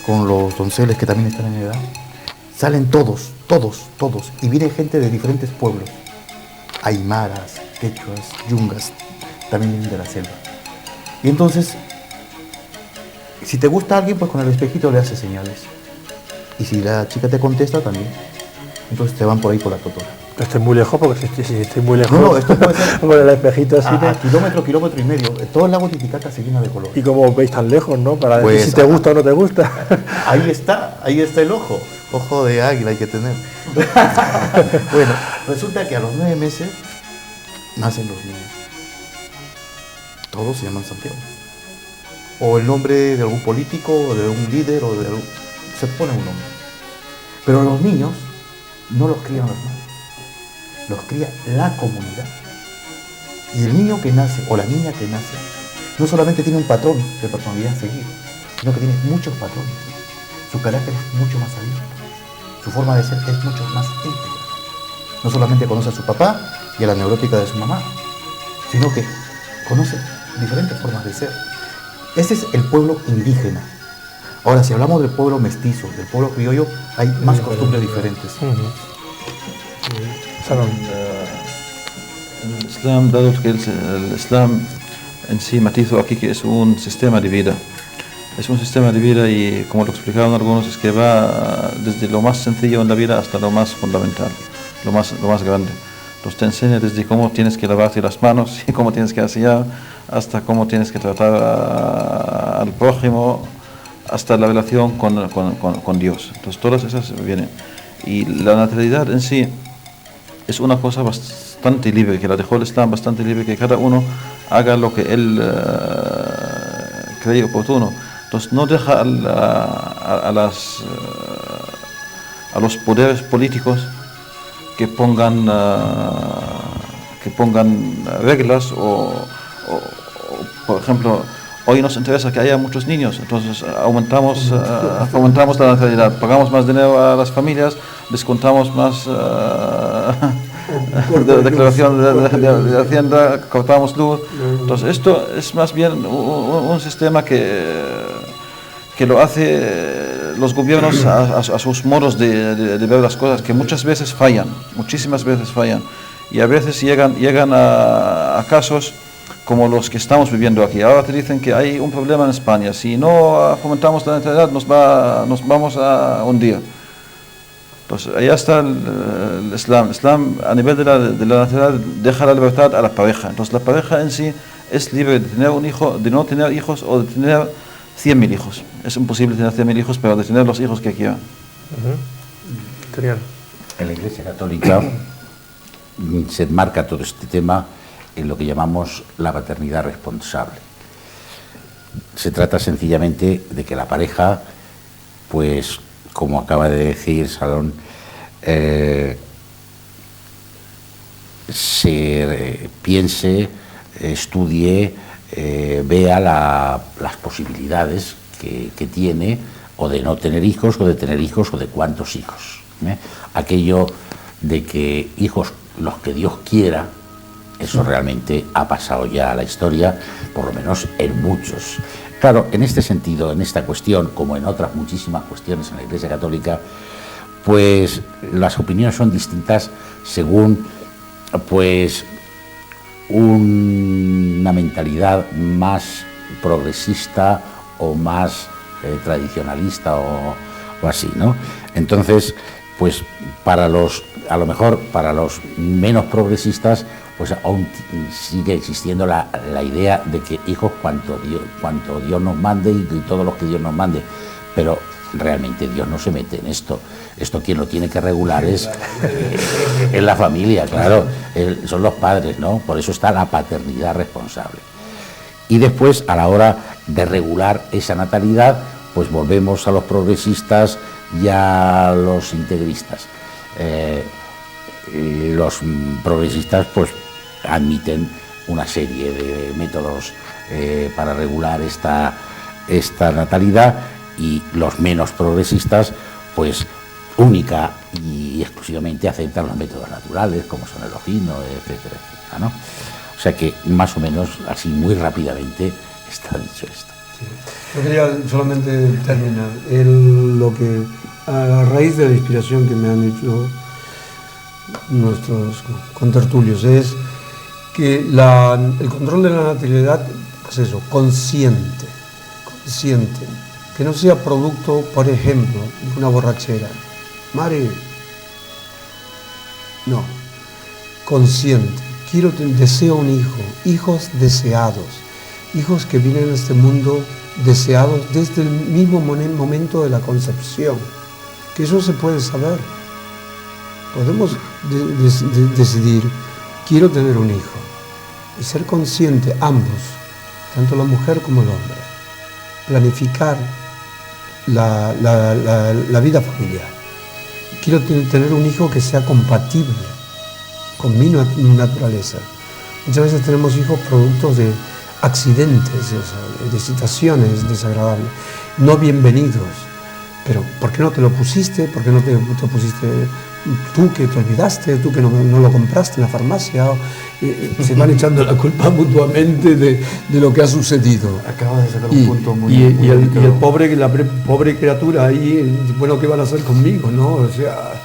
Speaker 4: Con los donceles que también están en edad, salen todos, y viene gente de diferentes pueblos, aymaras, quechuas, yungas, también vienen de la selva. Y entonces, si te gusta alguien, pues con el espejito le haces señales, y si la chica te contesta, también. Entonces te van por ahí por la totora.
Speaker 1: Estoy muy lejos, porque si estoy muy lejos,
Speaker 4: no, esto puede ser
Speaker 1: con el espejito así.
Speaker 4: A kilómetro y medio. Todo el lago Titicaca se llena de color.
Speaker 1: ¿Y cómo veis tan lejos, no? Para
Speaker 4: pues,
Speaker 1: decir si te gusta o no te gusta.
Speaker 4: Ahí está el ojo. Ojo de águila hay que tener. Bueno, resulta que a los 9 meses nacen los niños. Todos se llaman Santiago. O el nombre de algún político, o de un líder, se pone un nombre. Pero los niños no los crían las madres. los cría la comunidad. Y el niño que nace, o la niña que nace, no solamente tiene un patrón de personalidad a seguir, sino que tiene muchos patrones. Su carácter es mucho más abierto. Su forma de ser es mucho más íntegra. No solamente conoce a su papá y a la neurótica de su mamá, sino que conoce diferentes formas de ser. Ese es el pueblo indígena. Ahora, si hablamos del pueblo mestizo, del pueblo criollo, hay más costumbres diferentes.
Speaker 2: El Islam, dado que el Islam en sí matizo aquí que es un sistema de vida. Es un sistema de vida y, como lo explicaban algunos, es que va desde lo más sencillo en la vida hasta lo más fundamental, lo más grande. Entonces te enseña desde cómo tienes que lavarte las manos y cómo tienes que asear, hasta cómo tienes que tratar al prójimo, hasta la relación con Dios. Entonces todas esas vienen. Y la naturalidad en sí es una cosa bastante libre, que la dejó el Islam bastante libre, que cada uno haga lo que él cree oportuno. Entonces no deja a los poderes políticos que pongan reglas o, por ejemplo, hoy nos interesa que haya muchos niños, entonces aumentamos la natalidad, pagamos más dinero a las familias, descontamos más declaración de Hacienda, cortamos luz. Entonces esto es más bien un sistema que lo hace los gobiernos a sus modos de ver las cosas, que muchas veces fallan, muchísimas veces fallan, y a veces llegan a casos como los que estamos viviendo aquí. Ahora te dicen que hay un problema en España, si no fomentamos la natalidad nos vamos a hundir. Entonces, allá está el Islam. El Islam, a nivel de la natalidad, deja la libertad a la pareja. Entonces, la pareja en sí es libre de tener un hijo, de no tener hijos o de tener 100.000 hijos. Es imposible tener 100.000 hijos, pero de tener los hijos que quieran.
Speaker 5: En la Iglesia Católica se enmarca todo este tema en lo que llamamos la paternidad responsable. Se trata sencillamente de que la pareja, pues, como acaba de decir Salón, se piense, estudie, vea las posibilidades que tiene, o de no tener hijos, o de tener hijos, o de cuántos hijos. Aquello de que hijos los que Dios quiera, eso realmente ha pasado ya a la historia, por lo menos en muchos. Claro, en este sentido, en esta cuestión, como en otras muchísimas cuestiones en la Iglesia Católica, pues las opiniones son distintas según, pues, una mentalidad más progresista o más tradicionalista o así, ¿no? Entonces, pues a lo mejor para los menos progresistas, pues aún sigue existiendo la idea de que hijos cuanto Dios nos mande y todos los que Dios nos mande, pero realmente Dios no se mete en esto. Esto quien lo tiene que regular es la familia, claro, son los padres, ¿no? Por eso está la paternidad responsable. Y después, a la hora de regular esa natalidad, pues volvemos a los progresistas y a los integristas. Los progresistas, pues, admiten una serie de métodos para regular esta natalidad, y los menos progresistas, pues, única y exclusivamente aceptan los métodos naturales, como son el ovino, etcétera, etcétera, ¿no? O sea que, más o menos, así muy rápidamente está dicho esto.
Speaker 3: Sí. Yo quería solamente terminar. A raíz de la inspiración que me han hecho nuestros contertulios, es que el control de la natalidad, pues eso, consciente, que no sea producto, por ejemplo, de una borrachera. Mare, no, consciente. Deseo un hijo, hijos deseados, hijos que vienen a este mundo deseados desde el mismo momento de la concepción, que eso se puede saber. Podemos decidir, quiero tener un hijo, y ser consciente ambos, tanto la mujer como el hombre, planificar la vida familiar. Quiero tener un hijo que sea compatible con mi naturaleza. Muchas veces tenemos hijos productos de accidentes, o sea, de situaciones desagradables, no bienvenidos. Pero ¿por qué no te lo pusiste? ¿Por qué no te pusiste tú, que te olvidaste, tú que no lo compraste en la farmacia? Se van echando la culpa mutuamente de lo que ha sucedido.
Speaker 4: Acabas de sacar un punto muy
Speaker 3: el pobre criatura ahí, bueno, ¿qué van a hacer conmigo, no? O sea,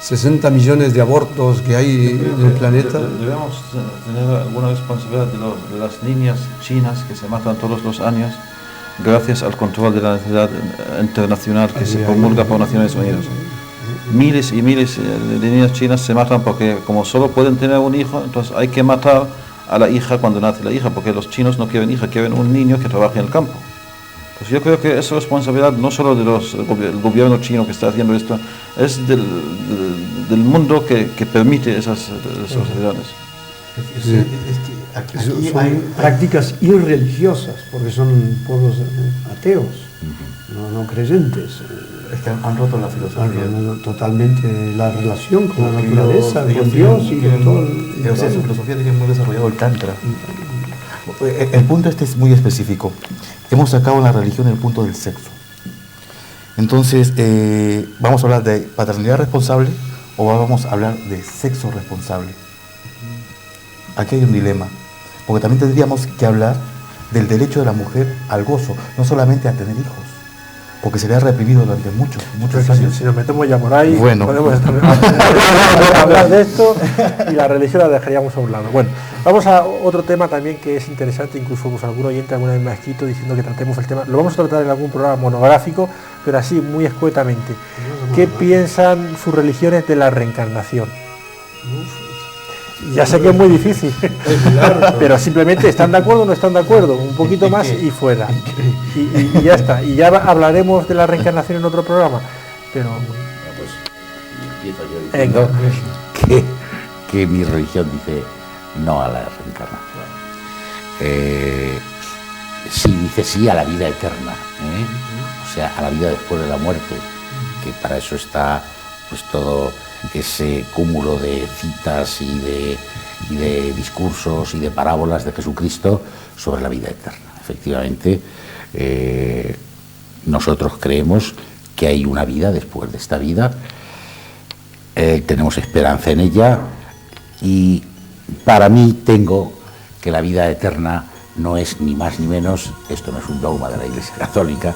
Speaker 3: 60 millones de abortos que hay en el planeta.
Speaker 2: Debemos tener alguna responsabilidad de las niñas chinas que se matan todos los años gracias al control de la necesidad internacional que se promulga por Naciones Unidas. Miles y miles de niñas chinas se matan porque como solo pueden tener un hijo, entonces hay que matar a la hija cuando nace la hija, porque los chinos no quieren hija, quieren un niño que trabaje en el campo. Pues yo creo que es responsabilidad no solo del gobierno chino que está haciendo esto, es del mundo que permite esas sociedades.
Speaker 3: Son prácticas irreligiosas, porque son pueblos ateos, no creyentes.
Speaker 4: Es que han roto la filosofía.
Speaker 3: Totalmente la relación con la naturaleza, con Dios y con todo.
Speaker 4: O sea, su filosofía tiene muy desarrollado el Tantra. El punto este es muy específico. Hemos sacado en la religión el punto del sexo. Entonces, ¿vamos a hablar de paternidad responsable o vamos a hablar de sexo responsable? Aquí hay un dilema, porque también tendríamos que hablar del derecho de la mujer al gozo, no solamente a tener hijos, porque se le ha reprimido durante muchos años.
Speaker 1: Si nos metemos ya por ahí,
Speaker 4: bueno,
Speaker 1: podemos hablar de esto y la religión la dejaríamos a un lado. Bueno, vamos a otro tema también que es interesante, incluso pues, algún oyente alguna vez me ha escrito diciendo que tratemos el tema, lo vamos a tratar en algún programa monográfico, pero así, muy escuetamente. ¿Qué piensan sus religiones de la reencarnación? Ya sé que es muy difícil, pero simplemente están de acuerdo o no están de acuerdo, un poquito más y fuera. Y ya está. Y ya hablaremos de la reencarnación en otro programa. Pero
Speaker 5: pues empiezo yo diciendo que mi religión dice no a la reencarnación. Sí, dice sí a la vida eterna, o sea, a la vida después de la muerte, que para eso está pues todo ese cúmulo de citas y de discursos y de parábolas de Jesucristo sobre la vida eterna. Efectivamente, nosotros creemos que hay una vida después de esta vida, tenemos esperanza en ella y para mí tengo que la vida eterna no es ni más ni menos, esto no es un dogma de la Iglesia Católica,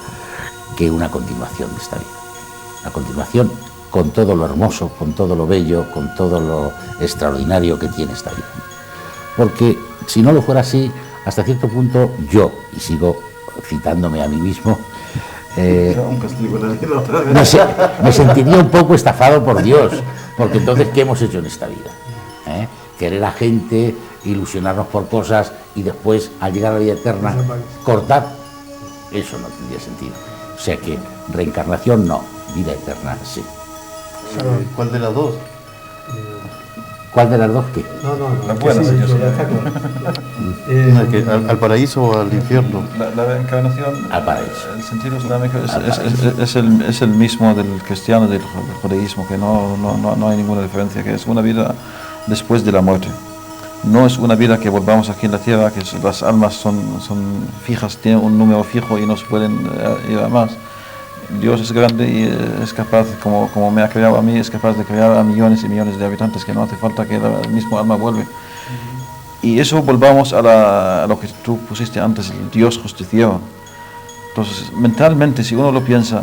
Speaker 5: que una continuación de esta vida. Una continuación con todo lo hermoso, con todo lo bello, con todo lo extraordinario que tiene esta vida. Porque si no lo fuera así, hasta cierto punto yo, y sigo citándome a mí mismo, me sentiría un poco estafado por Dios, porque entonces, ¿qué hemos hecho en esta vida? Querer a gente, ilusionarnos por cosas y después, al llegar a la vida eterna, cortar, eso no tendría sentido. O sea que reencarnación no, vida eterna sí.
Speaker 4: ¿Cuál de las dos?
Speaker 5: ¿Cuál de las dos qué?
Speaker 2: La buena, sí,
Speaker 4: ¿Al paraíso o al infierno?
Speaker 2: La reencarnación,
Speaker 5: al paraíso.
Speaker 2: El sentido islámico es el mismo del cristiano, del judaísmo, que no hay ninguna diferencia, que es una vida después de la muerte. No es una vida que volvamos aquí en la tierra, que las almas son fijas, tienen un número fijo y no se pueden ir a más. Dios es grande y es capaz, como me ha creado a mí, es capaz de crear a millones y millones de habitantes, que no hace falta que el mismo alma vuelve. Y eso volvamos a lo que tú pusiste antes, el Dios justiciero. Entonces, mentalmente, si uno lo piensa,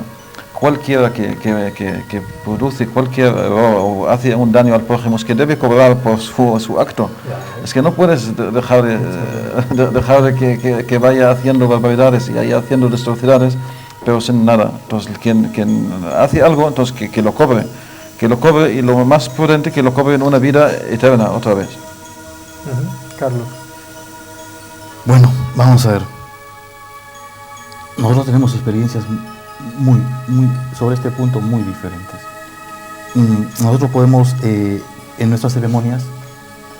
Speaker 2: cualquiera que produce cualquier error o hace un daño al prójimo, es que debe cobrar por su acto. Es que no puedes dejar de que vaya haciendo barbaridades y vaya haciendo destrocidades, pero sin nada. Entonces, quien hace algo, entonces que lo cobre, y lo más prudente, que lo cobre en una vida eterna otra vez.
Speaker 1: Carlos.
Speaker 4: Bueno, vamos a ver. Nosotros tenemos experiencias muy sobre este punto muy diferentes. Nosotros podemos, en nuestras ceremonias,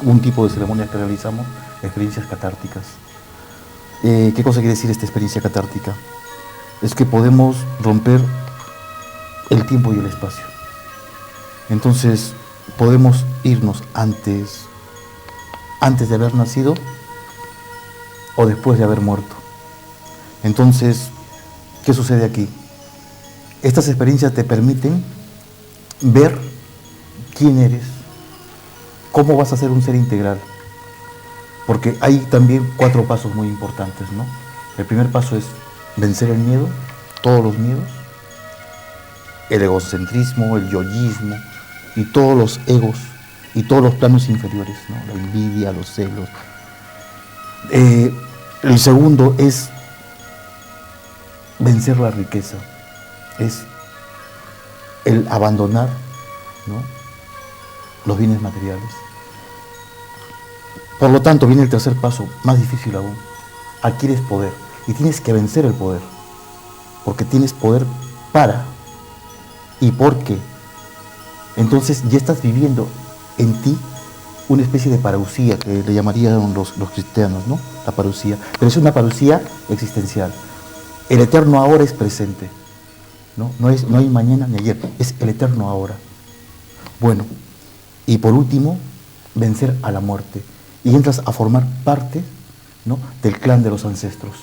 Speaker 4: un tipo de ceremonias que realizamos, experiencias catárticas. ¿Qué cosa quiere decir esta experiencia catártica? Es que podemos romper el tiempo y el espacio. Entonces, podemos irnos antes de haber nacido o después de haber muerto. Entonces, ¿qué sucede aquí? Estas experiencias te permiten ver quién eres, cómo vas a ser un ser integral. Porque hay también 4 pasos muy importantes, ¿no? El primer paso es vencer el miedo, todos los miedos, el egocentrismo, el yoísmo y todos los egos y todos los planos inferiores, ¿no? La envidia, los celos. El segundo es vencer la riqueza, es el abandonar, ¿no?, los bienes materiales. Por lo tanto, viene el tercer paso, más difícil aún. Adquieres poder y tienes que vencer el poder, porque tienes poder para y porque. Entonces ya estás viviendo en ti una especie de parusía, que le llamarían los cristianos, ¿no? La parusía. Pero es una parusía existencial. El eterno ahora es presente, ¿no? No hay mañana ni ayer, es el eterno ahora. Bueno, y por último, vencer a la muerte. Y entras a formar parte, ¿no?, del clan de los ancestros.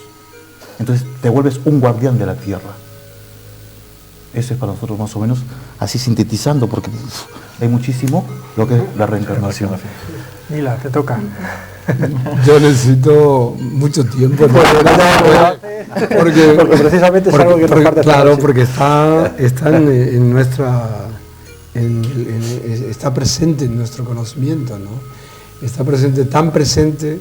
Speaker 4: Entonces te vuelves un guardián de la tierra. Eso es para nosotros más o menos así sintetizando, porque hay muchísimo lo que es la reencarnación.
Speaker 1: Mila, te toca.
Speaker 3: Yo necesito mucho tiempo. Porque
Speaker 1: precisamente es algo que nos parte.
Speaker 3: Claro, porque está en nuestra... está presente en nuestro conocimiento, ¿no? Está presente, tan presente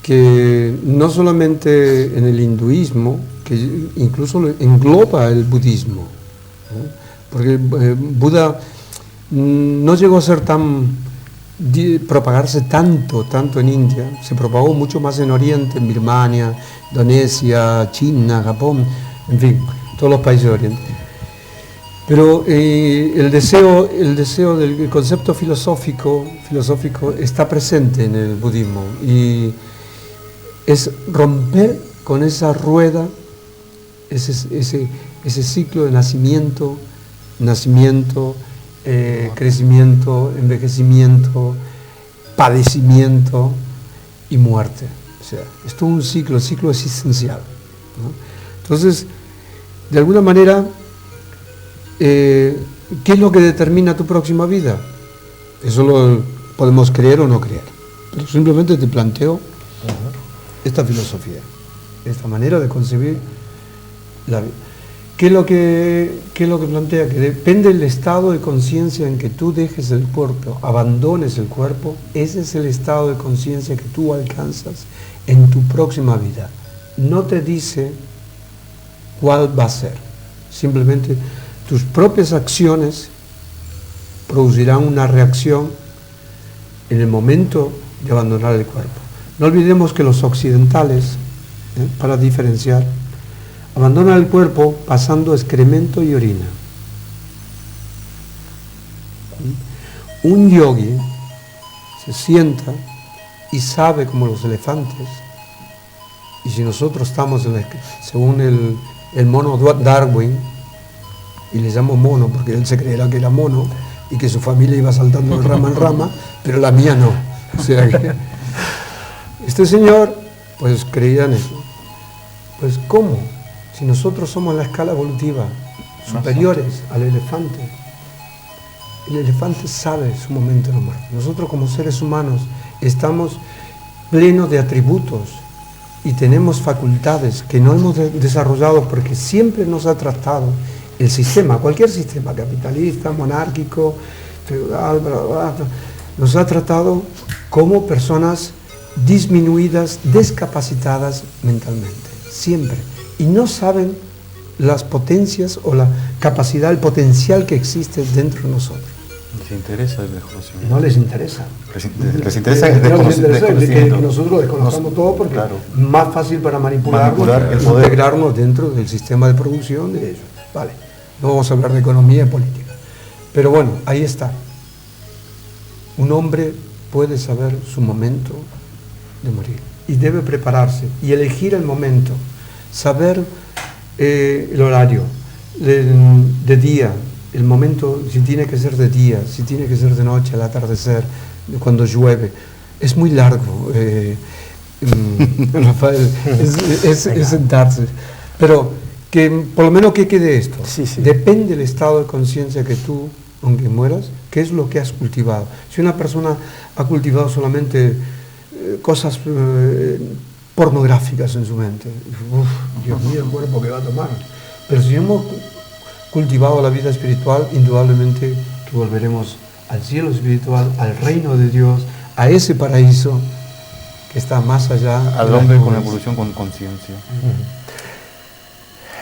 Speaker 3: que no solamente en el hinduismo, que incluso engloba el budismo, ¿no? Porque Buda no llegó a ser propagarse tanto en India, se propagó mucho más en Oriente, en Birmania, Indonesia, China, Japón, en fin, todos los países de Oriente. Pero el deseo del concepto filosófico está presente en el budismo y es romper con esa rueda, ese ciclo de nacimiento, crecimiento, envejecimiento, padecimiento y muerte. O sea, es todo un ciclo existencial, ¿no? Entonces, de alguna manera, ¿qué es lo que determina tu próxima vida? Eso lo podemos creer o no creer. Pero simplemente te planteo esta filosofía, esta manera de concebir la vida. ¿Qué es lo que plantea? Que depende del estado de conciencia en que tú dejes el cuerpo, abandones el cuerpo, ese es el estado de conciencia que tú alcanzas en tu próxima vida. No te dice cuál va a ser, simplemente tus propias acciones producirán una reacción en el momento de abandonar el cuerpo. No olvidemos que los occidentales, para diferenciar, abandonan el cuerpo pasando excremento y orina. Un yogi se sienta y sabe como los elefantes, y si nosotros estamos según el mono Darwin, y le llamo mono porque él se creerá que era mono y que su familia iba saltando de rama en rama, pero la mía no. O sea que este señor pues creía en eso. Pues ¿cómo? Si nosotros somos la escala evolutiva superiores al elefante, el elefante sabe su momento de muerte. Nosotros como seres humanos estamos plenos de atributos y tenemos facultades que no hemos desarrollado porque siempre nos ha tratado el sistema, cualquier sistema, capitalista, monárquico, feudal, nos ha tratado como personas disminuidas, descapacitadas mentalmente, siempre. Y no saben las potencias o la capacidad, el potencial que existe dentro de nosotros.
Speaker 4: ¿Les interesa el desconocimiento?
Speaker 3: No les interesa.
Speaker 4: Les interesa el desconocimiento.
Speaker 3: Que nosotros desconozcamos todo porque
Speaker 4: claro,
Speaker 3: es más fácil para manipularnos, integrarnos dentro del sistema de producción de ellos. Vale, no vamos a hablar de economía y política. Pero bueno, ahí está. Un hombre puede saber su momento de morir y debe prepararse y elegir el momento, saber el horario de día, el momento, si tiene que ser de día, si tiene que ser de noche, al atardecer, cuando llueve, es muy largo, Rafael, es sentarse. Pero que por lo menos que quede esto,
Speaker 1: Sí, sí.
Speaker 3: depende del estado de conciencia que tú, aunque mueras, qué es lo que has cultivado. Si una persona ha cultivado solamente cosas pornográficas en su mente, Dios mío, el cuerpo que va a tomar. Pero si hemos cultivado la vida espiritual, indudablemente que volveremos al cielo espiritual, al reino de Dios, a ese paraíso que está más allá.
Speaker 4: Al hombre con evolución, con conciencia.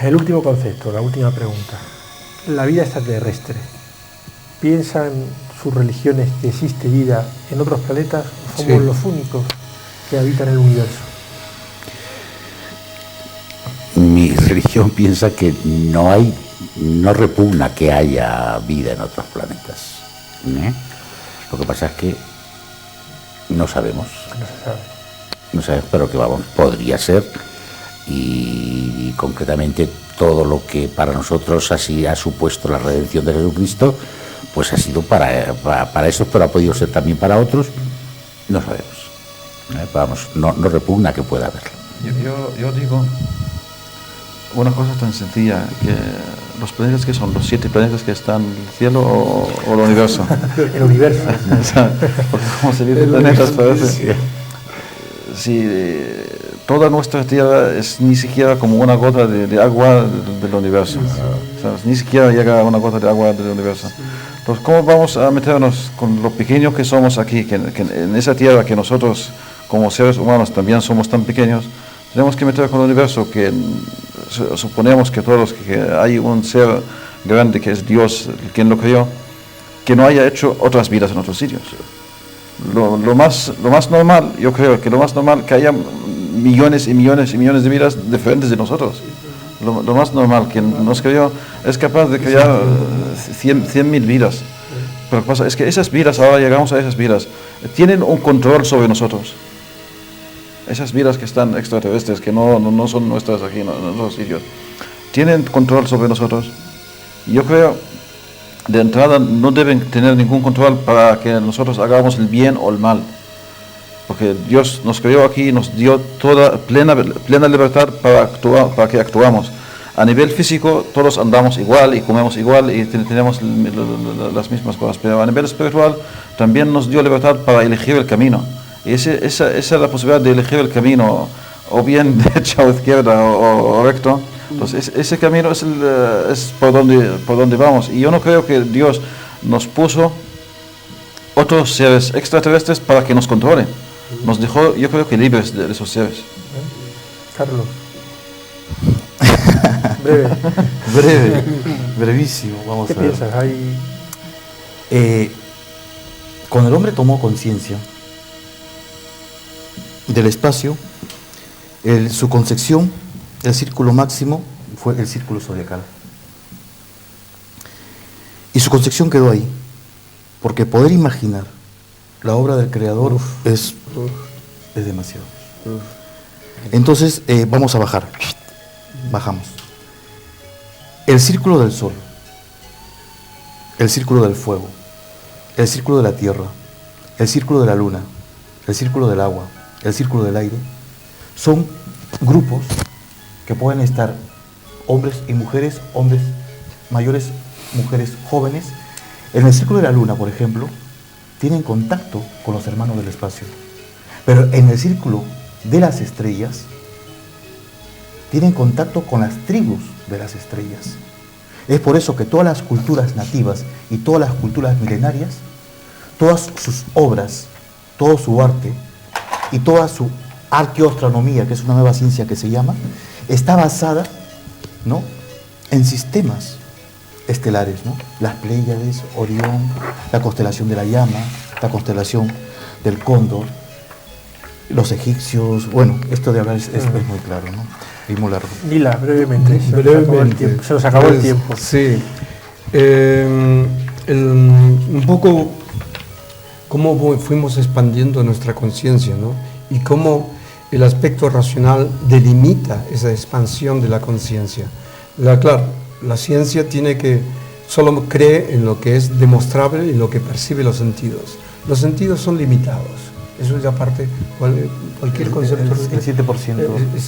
Speaker 1: El último concepto, la última pregunta. La vida extraterrestre. ¿Piensan sus religiones que existe vida en otros planetas o somos
Speaker 3: Sí.
Speaker 1: los únicos que habitan el universo?
Speaker 5: Mi religión piensa que no repugna que haya vida en otros planetas. ¿eh? Lo que pasa es que no sabemos.
Speaker 1: No se sabe.
Speaker 5: No sabemos, pero que vamos, podría ser. Y concretamente todo lo que para nosotros así ha supuesto la redención de Jesucristo, pues ha sido para eso, pero ha podido ser también para otros. No sabemos. Vamos, no repugna que pueda haberlo.
Speaker 2: Yo digo una cosa tan sencilla, que los planetas que son los 7 planetas que están en el cielo o el universo.
Speaker 1: El universo.
Speaker 2: O sea, porque como se dice planetas parece. Si toda nuestra Tierra es ni siquiera como una gota de agua del universo. O sea, ni siquiera llega a una gota de agua del universo. Entonces, ¿cómo vamos a meternos con lo pequeño que somos aquí, que en esa Tierra que nosotros como seres humanos también somos tan pequeños? Tenemos que meter con el universo, que suponemos que todos, que hay un ser grande que es Dios quien lo creó, que no haya hecho otras vidas en otros sitios. Lo más normal, yo creo que lo más normal que haya millones y millones y millones de vidas diferentes de nosotros. Lo más normal, quien nos creó es capaz de crear 100.000 vidas. Pero lo que pasa es que esas vidas, ahora llegamos a esas vidas, tienen un control sobre nosotros. Esas vidas que están extraterrestres, que no son nuestras aquí en otros sitios, tienen control sobre nosotros. Yo creo, de entrada, no deben tener ningún control para que nosotros hagamos el bien o el mal. Porque Dios nos creó aquí, nos dio toda plena libertad para que actuamos. A nivel físico, todos andamos igual y comemos igual y tenemos las mismas cosas. Pero a nivel espiritual, también nos dio libertad para elegir el camino. Y esa es la posibilidad de elegir el camino, o bien derecha o izquierda o recto. Entonces ese camino es por donde vamos. Y yo no creo que Dios nos puso otros seres extraterrestres para que nos controlen. Nos dejó, yo creo que libres de esos seres.
Speaker 1: Carlos.
Speaker 4: Brevísimo, vamos
Speaker 1: ¿Qué
Speaker 4: a ver.
Speaker 1: piensas?
Speaker 4: Cuando el hombre tomó conciencia del espacio, su concepción, el círculo máximo fue el círculo zodiacal. Y su concepción quedó ahí, porque poder imaginar la obra del Creador es demasiado. Entonces, vamos a bajar. Bajamos. El círculo del sol, el círculo del fuego, el círculo de la tierra, el círculo de la luna, el círculo del agua, el círculo del aire, son grupos que pueden estar hombres y mujeres, hombres mayores, mujeres jóvenes. En el círculo de la luna, por ejemplo, tienen contacto con los hermanos del espacio. Pero en el círculo de las estrellas, tienen contacto con las tribus de las estrellas. Es por eso que todas las culturas nativas y todas las culturas milenarias, todas sus obras, todo su arte y toda su arqueoastronomía, que es una nueva ciencia que se llama, está basada, ¿no?, en sistemas estelares, ¿no? Las Pléyades, Orión, la constelación de la llama, la constelación del cóndor, los egipcios. Bueno, esto de hablar es muy claro, ¿no? Y muy largo.
Speaker 1: Lila, brevemente. Se nos acabó el tiempo.
Speaker 3: Sí. Un poco cómo fuimos expandiendo nuestra conciencia, ¿no? Y cómo el aspecto racional delimita esa expansión de la conciencia. Claro, la ciencia tiene que solo cree en lo que es demostrable y lo que percibe los sentidos. Los sentidos son limitados. Eso ya parte, cualquier concepto
Speaker 4: el 7%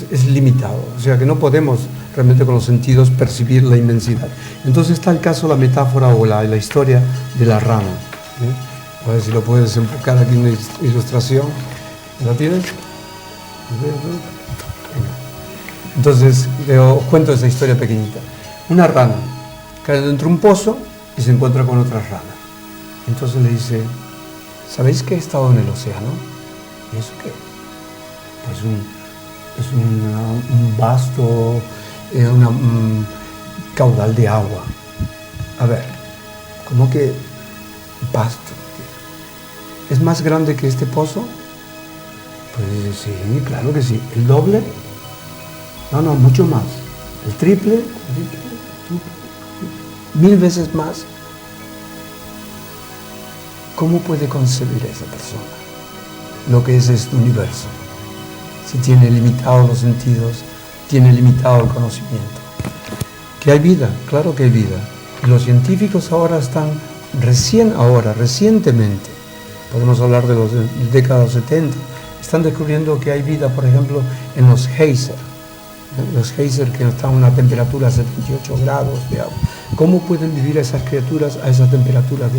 Speaker 3: es limitado. O sea que no podemos realmente con los sentidos percibir la inmensidad. Entonces está el caso, la metáfora o la historia de la rana. A ver si lo puedes enfocar aquí en una ilustración. ¿Lo tienes? Entonces, os cuento esa historia pequeñita. Una rana cae dentro de un pozo y se encuentra con otra rana. Entonces le dice, ¿sabéis que he estado en el océano? ¿Y eso qué? Pues es un vasto caudal de agua. A ver, ¿cómo que vasto? ¿Es más grande que este pozo? Pues sí, claro que sí. ¿El doble? No, mucho más. ¿El triple? 1000 veces más. ¿Cómo puede concebir esa persona lo que es este universo? Si tiene limitados los sentidos, tiene limitado el conocimiento. ¿Que hay vida? Claro que hay vida. Y los científicos ahora están, recientemente, podemos hablar de los décadas 70, están descubriendo que hay vida, por ejemplo, en los geysers. Los geysers que están a una temperatura de 78 grados de agua. ¿Cómo pueden vivir esas criaturas a esa temperatura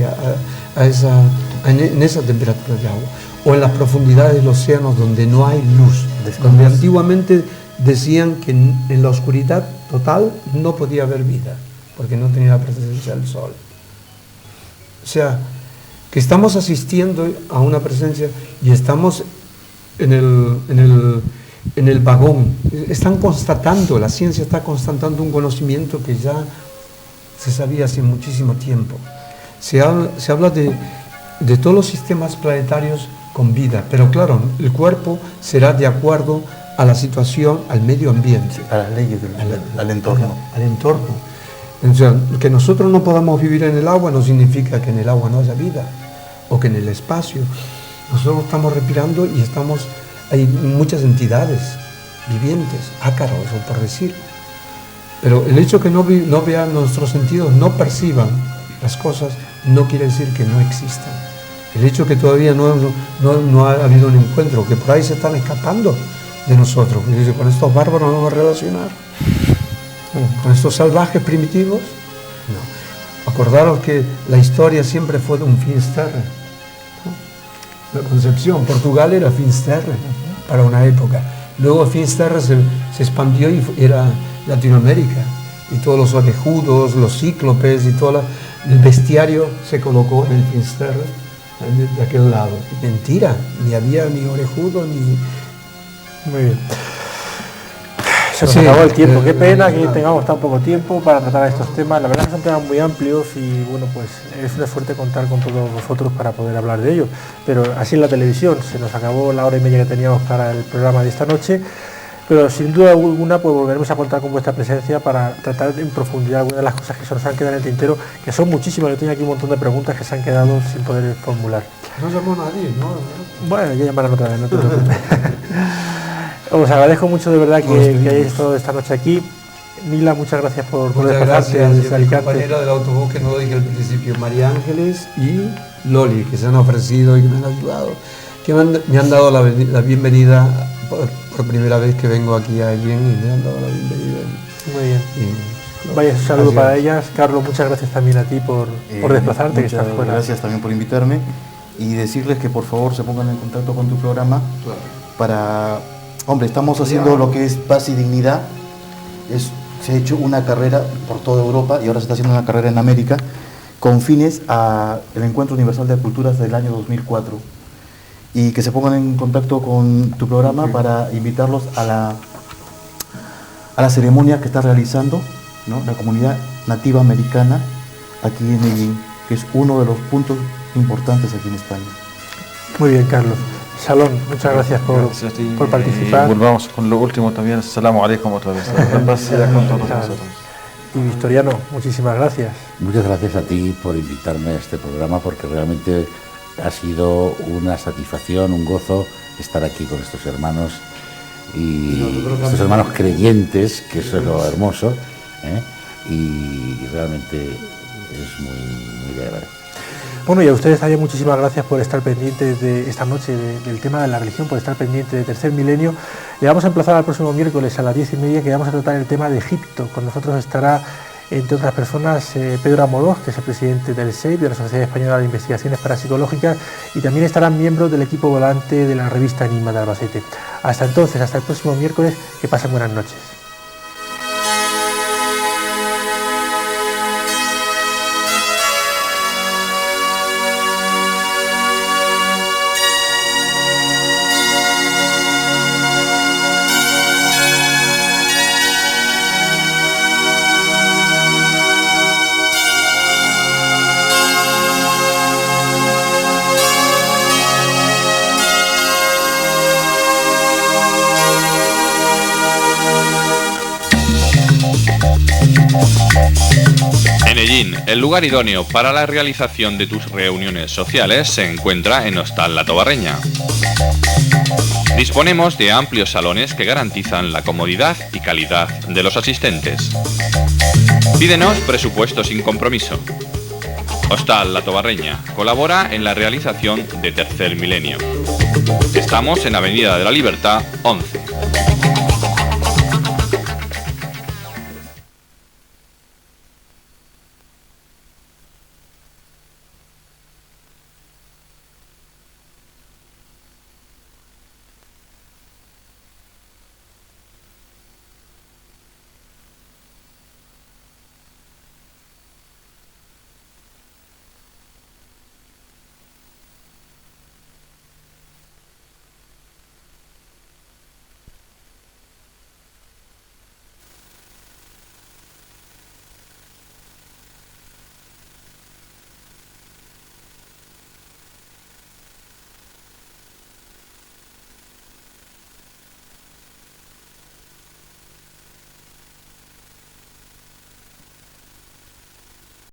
Speaker 3: en esa temperatura de agua? O en las profundidades del océano donde no hay luz, donde antiguamente decían que en la oscuridad total no podía haber vida, porque no tenía la presencia del sol. O sea, que estamos asistiendo a una presencia y estamos en el vagón. Están constatando, la ciencia está constatando un conocimiento que ya se sabía hace muchísimo tiempo. Se habla de todos los sistemas planetarios con vida, pero claro, el cuerpo será de acuerdo a la situación, al medio ambiente.
Speaker 4: A las leyes al entorno.
Speaker 3: Al entorno. O sea, que nosotros no podamos vivir en el agua no significa que en el agua no haya vida, o que en el espacio. Nosotros estamos respirando y hay muchas entidades vivientes, ácaros, o por decir. Pero el hecho que no vean nuestros sentidos, no perciban las cosas, no quiere decir que no existan. El hecho que todavía no ha habido un encuentro, que por ahí se están escapando de nosotros. Y dice, con estos bárbaros no vamos a relacionar. Con estos salvajes primitivos, no. Acordaros que la historia siempre fue de un Finisterre. La concepción, Portugal era Finisterre para una época. Luego Finisterre se expandió y era Latinoamérica. Y todos los orejudos, los cíclopes y todo el bestiario se colocó en el Finisterre de aquel lado. Y mentira, ni había ni orejudo ni...
Speaker 1: Muy bien. Se nos acabó el tiempo. Qué pena que tengamos tan poco tiempo para tratar estos temas. La verdad es que son temas muy amplios y bueno, pues es una suerte contar con todos vosotros para poder hablar de ellos. Pero así en la televisión se nos acabó la hora y media que teníamos para el programa de esta noche. Pero sin duda alguna pues volveremos a contar con vuestra presencia para tratar en profundidad algunas de las cosas que se nos han quedado en el tintero, que son muchísimas. Yo tengo aquí un montón de preguntas que se han quedado sin poder formular.
Speaker 3: No llamó nadie, ¿no?
Speaker 1: Bueno, ya llamarán otra vez, no te preocupes. Os agradezco mucho de verdad que hayáis estado esta noche aquí. Mila, muchas gracias por desplazarte desde Alicante.
Speaker 3: Compañera del autobús que no lo dije al principio, María Ángeles y Loli, que se han ofrecido y que me han ayudado, que me han dado la bienvenida por primera vez que vengo aquí a alguien y me han dado la bienvenida.
Speaker 1: Muy bien. Vaya, un saludo para ellas. Carlos, muchas gracias también a ti por desplazarte, que estás fuera.
Speaker 4: Gracias también por invitarme y decirles que por favor se pongan en contacto con tu programa para... Hombre, estamos haciendo lo que es Paz y Dignidad. Se ha hecho una carrera por toda Europa y ahora se está haciendo una carrera en América con fines al Encuentro Universal de Culturas del año 2004. Y que se pongan en contacto con tu programa para invitarlos a la ceremonia que está realizando, ¿no? La comunidad nativa americana aquí en Medellín, que es uno de los puntos importantes aquí en España.
Speaker 1: Muy bien, Carlos. Salón, muchas gracias por participar.
Speaker 2: Y volvamos con lo último también. Assalamu alaikum otra vez. La paz sea con todos nosotros.
Speaker 1: Y Victoriano, muchísimas gracias.
Speaker 5: Muchas gracias a ti por invitarme a este programa, porque realmente ha sido una satisfacción, un gozo estar aquí con estos hermanos y estos hermanos creyentes, que eso es lo hermoso, y realmente es muy de verdad.
Speaker 1: Bueno, y a ustedes también muchísimas gracias por estar pendientes de esta noche del tema de la religión, por estar pendientes de Tercer Milenio. Le vamos a emplazar al próximo miércoles a las 10:30, que vamos a tratar el tema de Egipto. Con nosotros estará, entre otras personas, Pedro Amorós, que es el presidente del SEIP, de la Sociedad Española de Investigaciones Parapsicológicas, y también estarán miembros del equipo volante de la revista Enigma de Albacete. Hasta entonces, hasta el próximo miércoles, que pasen buenas noches.
Speaker 6: Enellín, el lugar idóneo para la realización de tus reuniones sociales, se encuentra en Hostal La Tobarreña. Disponemos de amplios salones que garantizan la comodidad y calidad de los asistentes. Pídenos presupuesto sin compromiso. Hostal La Tobarreña colabora en la realización de Tercer Milenio. Estamos en Avenida de la Libertad 11.